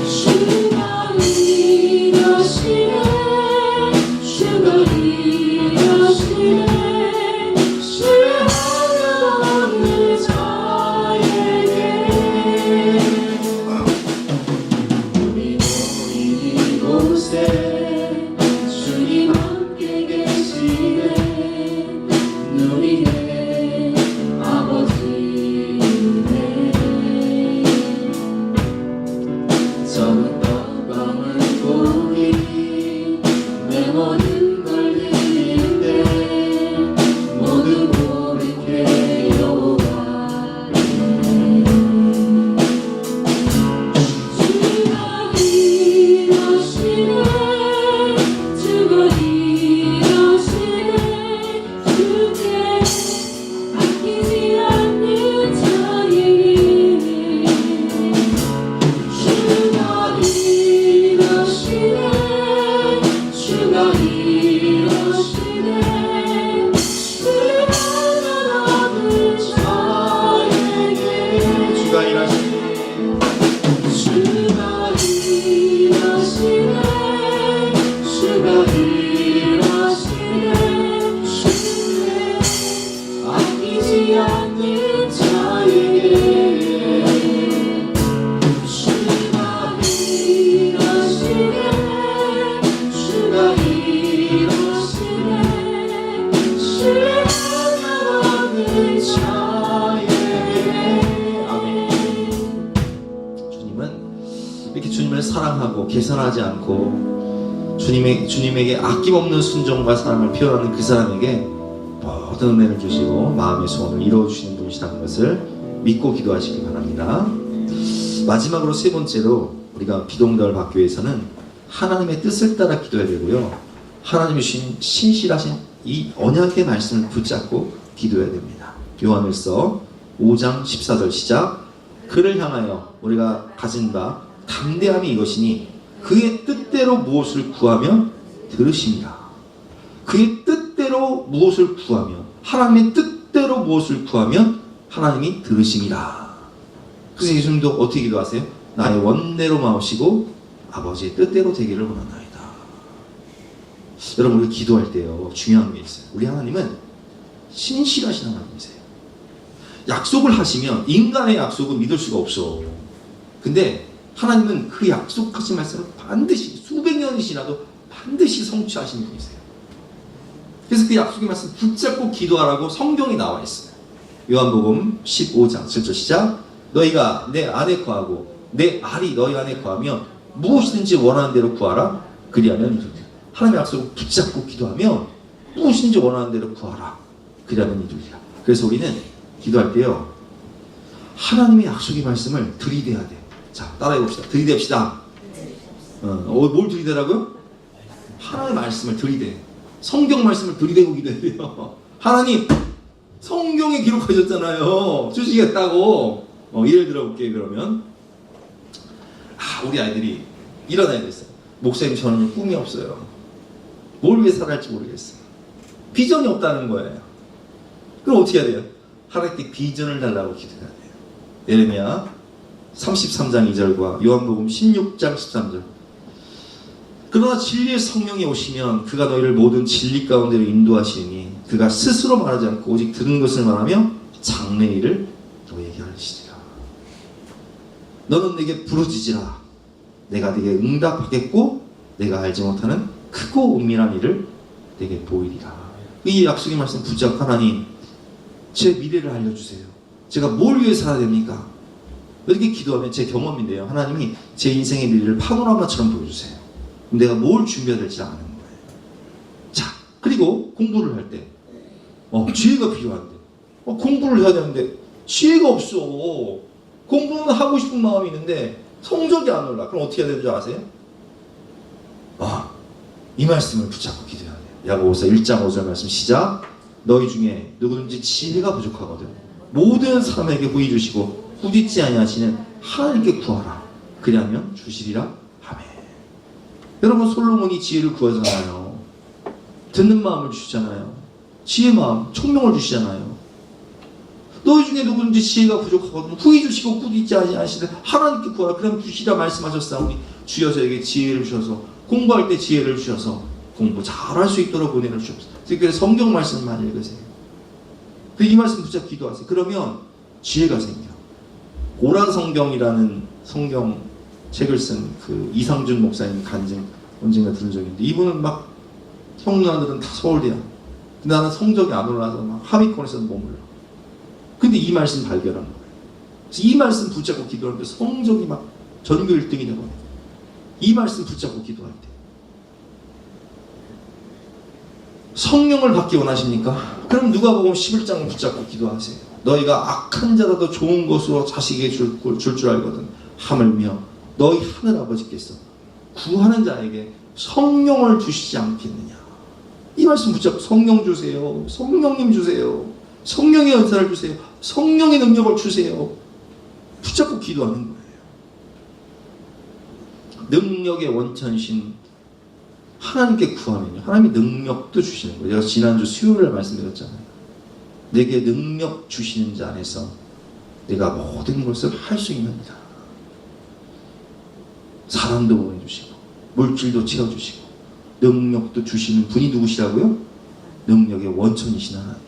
주가 일하시네 주가 일하시네 죄하는 자에게 우리 모인 이곳에 주님 함께 계시네 누리네 아버지네 적은 떡방울 고기 내 모든 걸 드릴 때 모두 고백해 여호와 주가 일하시네 주가 일하시네 주께 아끼지 않는 자에게 주가 일하시네 주가 일하시네 죄하는 자에게 주가 일하시네. 주가 일하시네 주가 일하시네 주께 아끼지 않는 자에게 주가 일하시네 주가 일하시네 죄하는 자에게 아멘. 주님은 이렇게 주님을 사랑하고 계산하지 않고 주님에게 아낌없는 순종과 사랑을 표현하는 그 사람에게 모든 은혜를 주시고 마음의 소원을 이루어주시는 분이시라는 것을 믿고 기도하시기 바랍니다. 마지막으로 세 번째로 우리가 비동대를 받기 위해서는 하나님의 뜻을 따라 기도해야 되고요. 하나님이 주신 신실하신 이 언약의 말씀을 붙잡고 기도해야 됩니다. 요한일서 5장 14절 시작. 그를 향하여 우리가 가진 바 담대함이 이것이니 그의 뜻대로 무엇을 구하면 들으십니다. 그의 뜻대로 무엇을 구하면 하나님의 뜻대로 무엇을 구하면 하나님이 들으십니다. 그래서 예수님도 어떻게 기도하세요? 나의 원대로 마오시고 아버지의 뜻대로 되기를 원하나이다. 여러분, 우리 기도할 때요 중요한 게 있어요. 우리 하나님은 신실하신 하나님이세요. 약속을 하시면 인간의 약속은 믿을 수가 없어. 근데 하나님은 그 약속하신 말씀을 반드시 수백 년이 지나도 반드시 성취하시는 분이세요. 그래서 그 약속의 말씀 붙잡고 기도하라고 성경이 나와 있어요. 요한복음 15장 7절 시작. 너희가 내 안에 거하고 내 말이 너희 안에 거하면 무엇이든지 원하는 대로 구하라. 그리하면 이루리라. 하나님의 약속을 붙잡고 기도하면 무엇이든지 원하는 대로 구하라. 그리하면 이루리라. 그래서 우리는 기도할 때요, 하나님의 약속의 말씀을 들이대야 돼. 자, 따라해 봅시다. 들이댑시다. 뭘 들이대라고요? 하나님의 말씀을 들이대. 성경 말씀을 들이대고 기도해야 돼요. 하나님, 성경에 기록하셨잖아요. 주시겠다고. 예를 들어볼게요. 그러면 우리 아이들이 이런 아이들 있어요. 목사님, 저는 꿈이 없어요. 뭘 위해 살아야 할지 모르겠어요. 비전이 없다는 거예요. 그럼 어떻게 해야 돼요? 하나님께 비전을 달라고 기도해야 돼요. 예레미야 33장 2절과 요한복음 16장 13절. 그러나 진리의 성령이 오시면 그가 너희를 모든 진리 가운데로 인도하시니 그가 스스로 말하지 않고 오직 들은 것을 말하며 장래일을 너희에게 알리시리라. 너는 내게 부르짖으라. 내가 네게 응답하겠고 내가 알지 못하는 크고 은밀한 일을 내게 보이리라. 이 약속의 말씀 붙잡고 하나님, 제 미래를 알려주세요. 제가 뭘 위해 살아야 됩니까? 이렇게 기도하면 제 경험인데요, 하나님이 제 인생의 미래를 파노라마처럼 보여주세요. 내가 뭘 준비해야 될지 아는 거예요. 자, 그리고 공부를 할 때 지혜가 필요한데 공부를 해야 되는데 지혜가 없어. 공부는 하고 싶은 마음이 있는데 성적이 안 올라. 그럼 어떻게 해야 되는 줄 아세요? 이 말씀을 붙잡고 기도해야 돼요. 야고보서 1장 5절 말씀 시작. 너희 중에 누구든지 지혜가 부족하거든 모든 사람에게 후히 주시고 꾸짖지 아니하시는 하나님께 구하라. 그리하면 주시리라. 아멘. 여러분, 솔로몬이 지혜를 구하잖아요. 듣는 마음을 주시잖아요. 지혜 마음, 총명을 주시잖아요. 너희 중에 누구든지 지혜가 부족하거든 후히 주시고 꾸짖지 아니하시는 하나님께 구하라. 그러면 주시라 말씀하셨사오니 주여 저에게 지혜를 주셔서 공부할 때 지혜를 주셔서 공부 잘할 수 있도록 은혜를 주옵소서. 그래서 성경 말씀 많이 읽으세요. 이 말씀 붙잡고 기도하세요. 그러면 지혜가 생겨. 오란성경이라는 성경 책을 쓴 그 이상준 목사님 간증 언젠가 들은 적이 있는데, 이분은 막 형 누나들은 다 서울대야. 근데 나는 성적이 안 올라서 막 하위권에서 머물러. 근데 이 말씀 발견한 거예요. 그래서 이 말씀 붙잡고 기도하는데 성적이 막 전교 1등이 되거든요. 이 말씀 붙잡고 기도할 때. 성령을 받기 원하십니까? 그럼 누가복음 11장을 붙잡고 기도하세요. 너희가 악한 자라도 좋은 것으로 자식에게 줄 알거든 하물며 너희 하늘 아버지께서 구하는 자에게 성령을 주시지 않겠느냐. 이 말씀 붙잡고 성령 주세요. 성령님 주세요. 성령의 은사를 주세요. 성령의 능력을 주세요. 붙잡고 기도하는 거예요. 능력의 원천이신 하나님께 구하면요, 하나님이 능력도 주시는 거예요. 제가 지난주 수요일에 말씀드렸잖아요. 내게 능력 주시는 자 안에서 내가 모든 것을 할 수 있느니라. 사람도 보내주시고 물질도 채워주시고 능력도 주시는 분이 누구시라고요? 능력의 원천이신 하나님.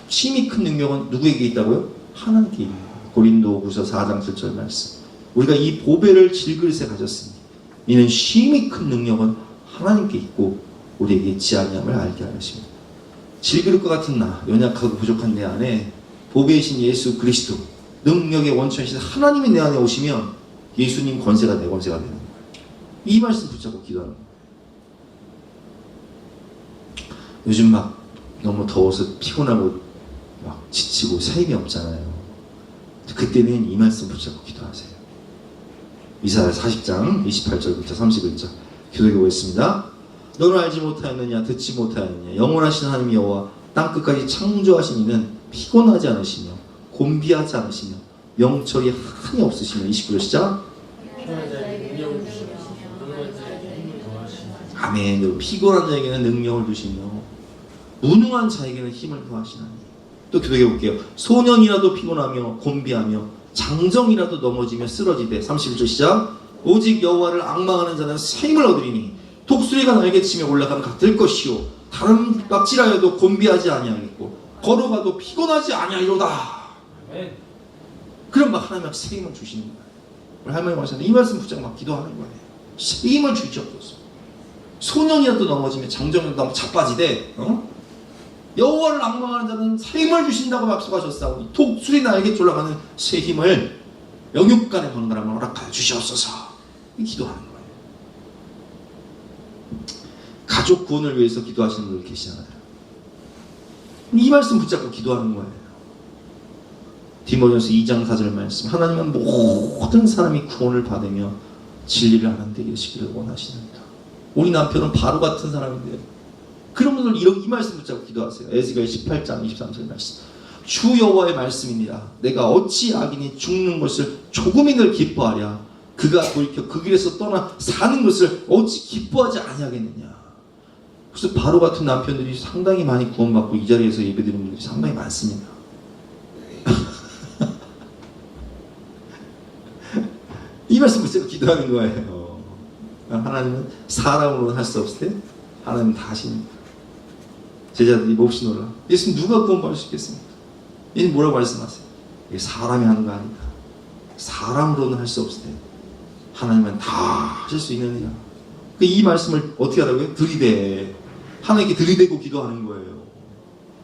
심히 큰 능력은 누구에게 있다고요? 하나님께 있는 거예요. 고린도후서 4장 7절 말씀. 우리가 이 보배를 질그릇에 가졌으니 이는 심히 큰 능력은 하나님께 있고 우리에게 있지 아니함을 알게 하십니다. 질그릇과 같은 나, 연약하고 부족한 내 안에 보배이신 예수 그리스도, 능력의 원천이신 하나님이 내 안에 오시면 예수님 권세가 내 권세가 되는 거예요. 이 말씀 붙잡고 기도하는 거예요. 요즘 막 너무 더워서 피곤하고 막 지치고 새 힘이 없잖아요. 그때는 이 말씀 붙잡고 기도하세요. 이사야 40장 28절부터 31절 교독해 보겠습니다. 너는 알지 못하였느냐 듣지 못하였느냐 영원하신 하나님 여호와 땅끝까지 창조하신 이는 피곤하지 않으시며 곤비하지 않으시며 명철이 한이 없으시며 29절 시작. 피곤한 자에게 능력을 주시며 무능한 자에게 힘을 더하시며. 아멘. 피곤한 자에게는 능력을 주시며 무능한 자에게는 힘을 더하시나니. 또 교독해 볼게요. 소년이라도 피곤하며 곤비하며 장정이라도 넘어지며 쓰러지되 31절 시작. 오직 여호와를 앙망하는 자는 새 힘을 얻으리니 독수리가 날개치며 올라가면 같을 것이요 다른 박질하여도 곤비하지 아니하겠고 걸어가도 피곤하지 아니하리로다. 아멘. 그럼 막 하나님 새 힘을 주시는 거예요. 우리 할머니 말씀하셨는데 이 말씀 붙잡고 막 기도하는 거예요. 힘을 주시옵소서. 소년이라도 넘어지면 장정은 너무 자빠지되 여호와를 앙망하는 자는 새 힘을 주신다고 약속하셨사오니 독수리 나에게 쫄라가는 새 힘을 영육간의 번갈아을 허락하여 주시옵소서. 기도하는 거예요. 가족 구원을 위해서 기도하시는 분들 계시잖아요. 이 말씀 붙잡고 기도하는 거예요. 디모데전서 2장 4절 말씀, 하나님은 모든 사람이 구원을 받으며 진리를 아는 데 계시기를 원하시는다. 우리 남편은 바로 같은 사람인데요. 그런 분들 이 말씀 붙잡고 기도하세요. 에스겔 18장 23절 말씀, 주 여호와의 말씀이니라. 내가 어찌 악인이 죽는 것을 조금이늘 기뻐하랴. 그가 돌이켜 그 길에서 떠나 사는 것을 어찌 기뻐하지 아니하겠느냐. 그래서 바로 같은 남편들이 상당히 많이 구원받고 이 자리에서 예배드리는 분들이 상당히 많습니다. 이 말씀 붙잡고 기도하는 거예요. 하나님은 사람으로는 할 수 없을 때 하나님은 다 하십니다. 제자들이 몹시 놀라. 예수님 누가 구원받을 수 있겠습니까? 예수님 뭐라고 말씀하세요? 이게 사람이 하는 거 아니다. 사람으로는 할 수 없을 때 하나님은 다 하실 수 있느니라. 이 말씀을 어떻게 하라고요? 들이대. 하나님께 들이대고 기도하는 거예요.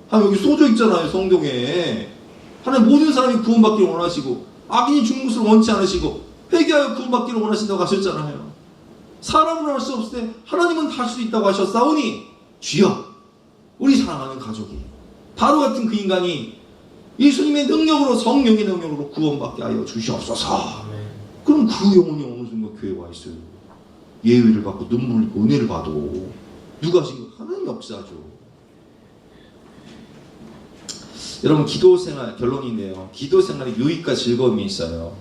하나님 여기 쏘져 있잖아요. 성경에. 하나님 모든 사람이 구원받기를 원하시고 악인이 죽는 것을 원치 않으시고 회개하여 구원받기를 원하신다고 하셨잖아요. 사람으로 할 수 없을 때 하나님은 다 할 수 있다고 하셨사오니 주여 우리 사랑하는 가족이 바로 같은 그 인간이 예수님의 능력으로 성령의 능력으로 구원받게 하여 주시옵소서. 그럼 그 영혼이 어느 순간 교회에 와 있어요. 예외를 받고 눈물을 흘리고 은혜를 받고 누가 하신 거? 하나님 역사죠. 여러분 기도 생활 결론인데요. 기도 생활에 유익과 즐거움이 있어요.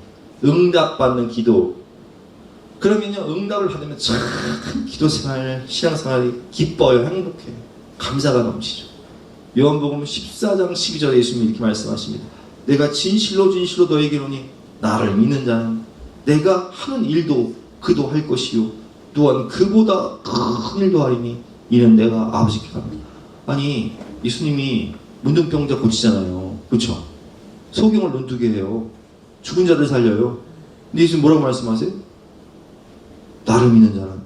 응답받는 기도. 그러면요 응답을 받으면 참 기도 생활, 신앙생활이 기뻐요. 행복해요. 감사가 넘치죠. 요한복음 14장 12절에 예수님이 이렇게 말씀하십니다. 내가 진실로 진실로 너에게 이르노니 나를 믿는 자는 내가 하는 일도 그도 할 것이요 또한 그보다 큰 일도 하리니 이는 내가 아버지께 갑니다. 아니 예수님이 문둥병자 고치잖아요. 그렇죠? 소경을 눈뜨게 해요. 죽은 자들 살려요. 근데 예수님 뭐라고 말씀하세요? 나를 믿는 자는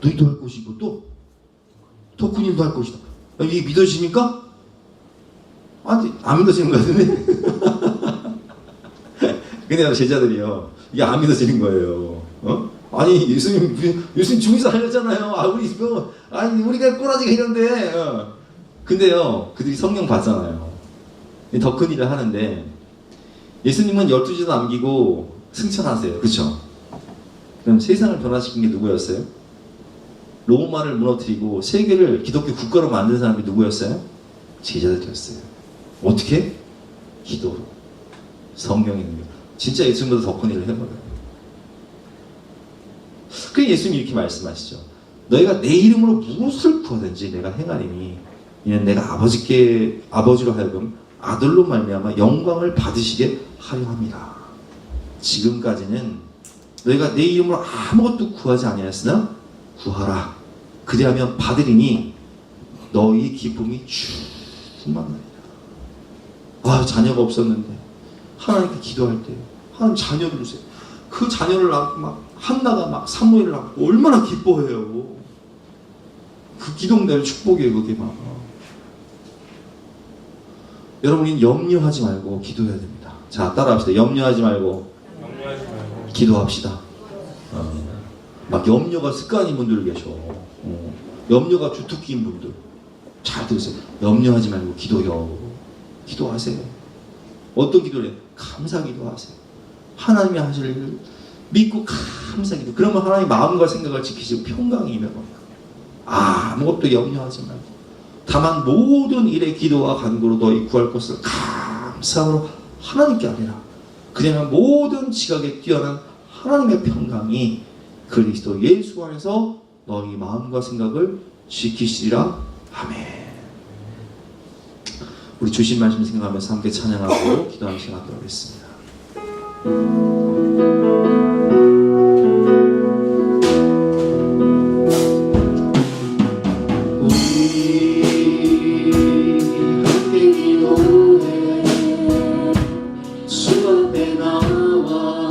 너희도 할 것이고 또 더 큰 일도 할 것이다. 이게 믿어지십니까? 아니 안 믿어지는 거 같은데. 근데 제자들이요 이게 안 믿어지는 거예요. 아니 예수님 죽은 자 살렸잖아요. 아니 우리가 꼬라지가 이런데. 근데요 그들이 성령 봤잖아요. 더 큰 일을 하는데 예수님은 12제자 남기고 승천하세요. 그렇죠? 그럼 세상을 변화시킨 게 누구였어요? 로마를 무너뜨리고 세계를 기독교 국가로 만든 사람이 누구였어요? 제자들이었어요. 어떻게? 기도로. 성령의 능력. 진짜 예수님보다 더 큰 일을 해버려요. 그래서 예수님이 이렇게 말씀하시죠. 너희가 내 이름으로 무엇을 구하든지 내가 행하리니 이는 내가 아버지로 하여금 아들로 말미암아 영광을 받으시게 하려 합니다. 지금까지는 너희가 내 이름으로 아무것도 구하지 아니하였으나 구하라. 그리하면 받으리니 너희 기쁨이 충만하리라. 자녀가 없었는데 하나님께 기도할 때 하나님 자녀를 주세요. 그 자녀를 낳고 막 한나가 막 사무엘을 낳고 얼마나 기뻐해요. 그 기도응답의 축복이에요. 그게 막. 여러분이 염려하지 말고 기도해야 됩니다. 자 따라합시다. 염려하지 말고 기도합시다. 막 염려가 습관인 분들 계셔. 염려가 주특기인 분들 잘 들으세요. 염려하지 말고 기도해요. 기도하세요. 어떤 기도를 해요? 감사 기도하세요. 하나님이 하실 일을 믿고 감사 기도. 그러면 하나님 마음과 생각을 지키시고 평강이 임해버려요. 아무것도 염려하지 말고 다만 모든 일에 기도와 간구로 너희 구할 것을 감사함으로 하나님께 아뢰라. 그러면 모든 지각에 뛰어난 하나님의 평강이 그리스도 예수 안에서 너희 마음과 생각을 지키시리라. 아멘. 우리 주신 말씀 생각하면서 함께 찬양하고 기도하는 시간 갖도록 하겠습니다. 주 앞에 나와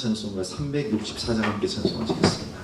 찬송가 364장 함께 찬송하시겠습니다.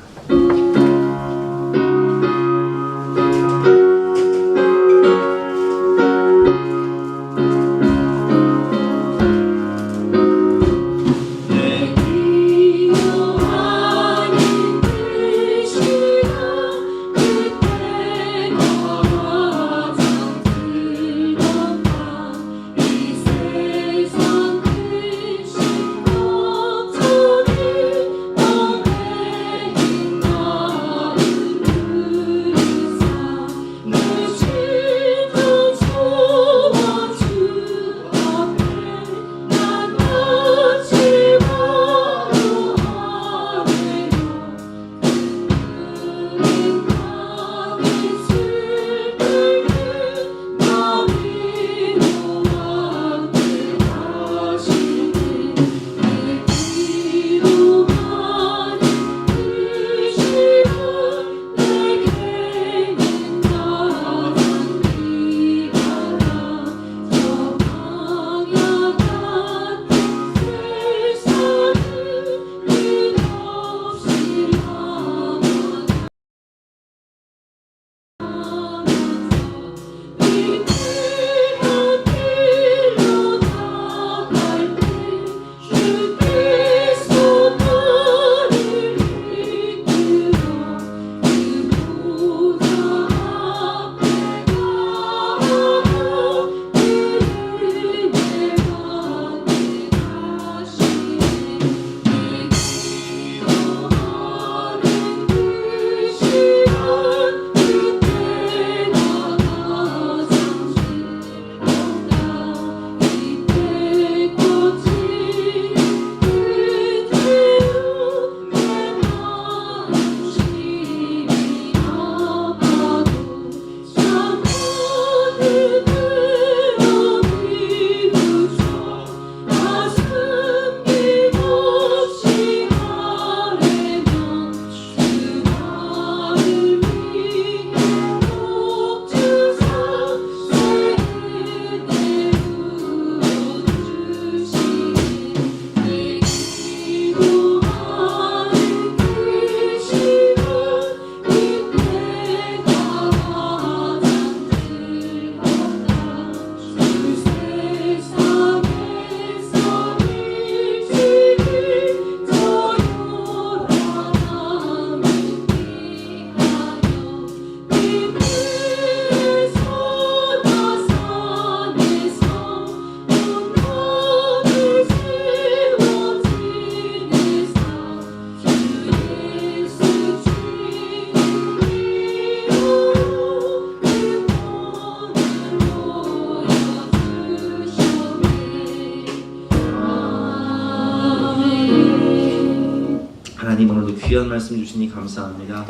하나님, 오늘도 귀한 말씀 주시니 감사합니다.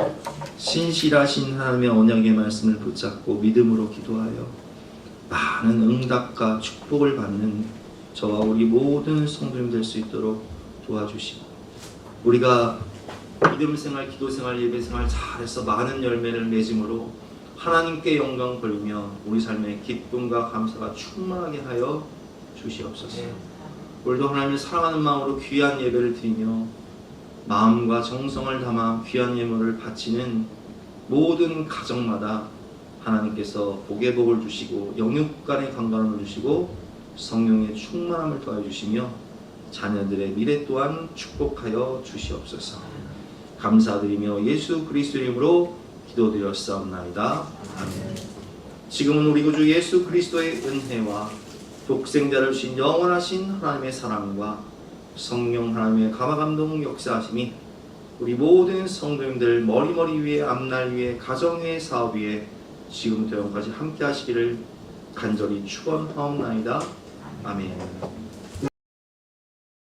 신실하신 하나님의 언약의 말씀을 붙잡고 믿음으로 기도하여 많은 응답과 축복을 받는 저와 우리 모든 성도님 될 수 있도록 도와주시고, 우리가 믿음 생활, 기도 생활, 예배 생활 잘해서 많은 열매를 맺음으로 하나님께 영광 돌리며 우리 삶에 기쁨과 감사가 충만하게 하여 주시옵소서. 오늘도 하나님을 사랑하는 마음으로 귀한 예배를 드리며 마음과 정성을 담아 귀한 예물을 바치는 모든 가정마다 하나님께서 복의 복을 주시고 영육간의 강건함을 주시고 성령의 충만함을 더해 주시며 자녀들의 미래 또한 축복하여 주시옵소서. 감사드리며 예수 그리스도의 이름으로 기도드렸사옵나이다. 아멘. 지금은 우리 구주 예수 그리스도의 은혜와 독생자를 주신 영원하신 하나님의 사랑과 성령 하나님의 감화감동 역사하심이 우리 모든 성도님들 머리머리 위에, 앞날 위에, 가정 위에, 사업 위에 지금부터 영까지 함께 하시기를 간절히 축원하옵나이다. 아멘.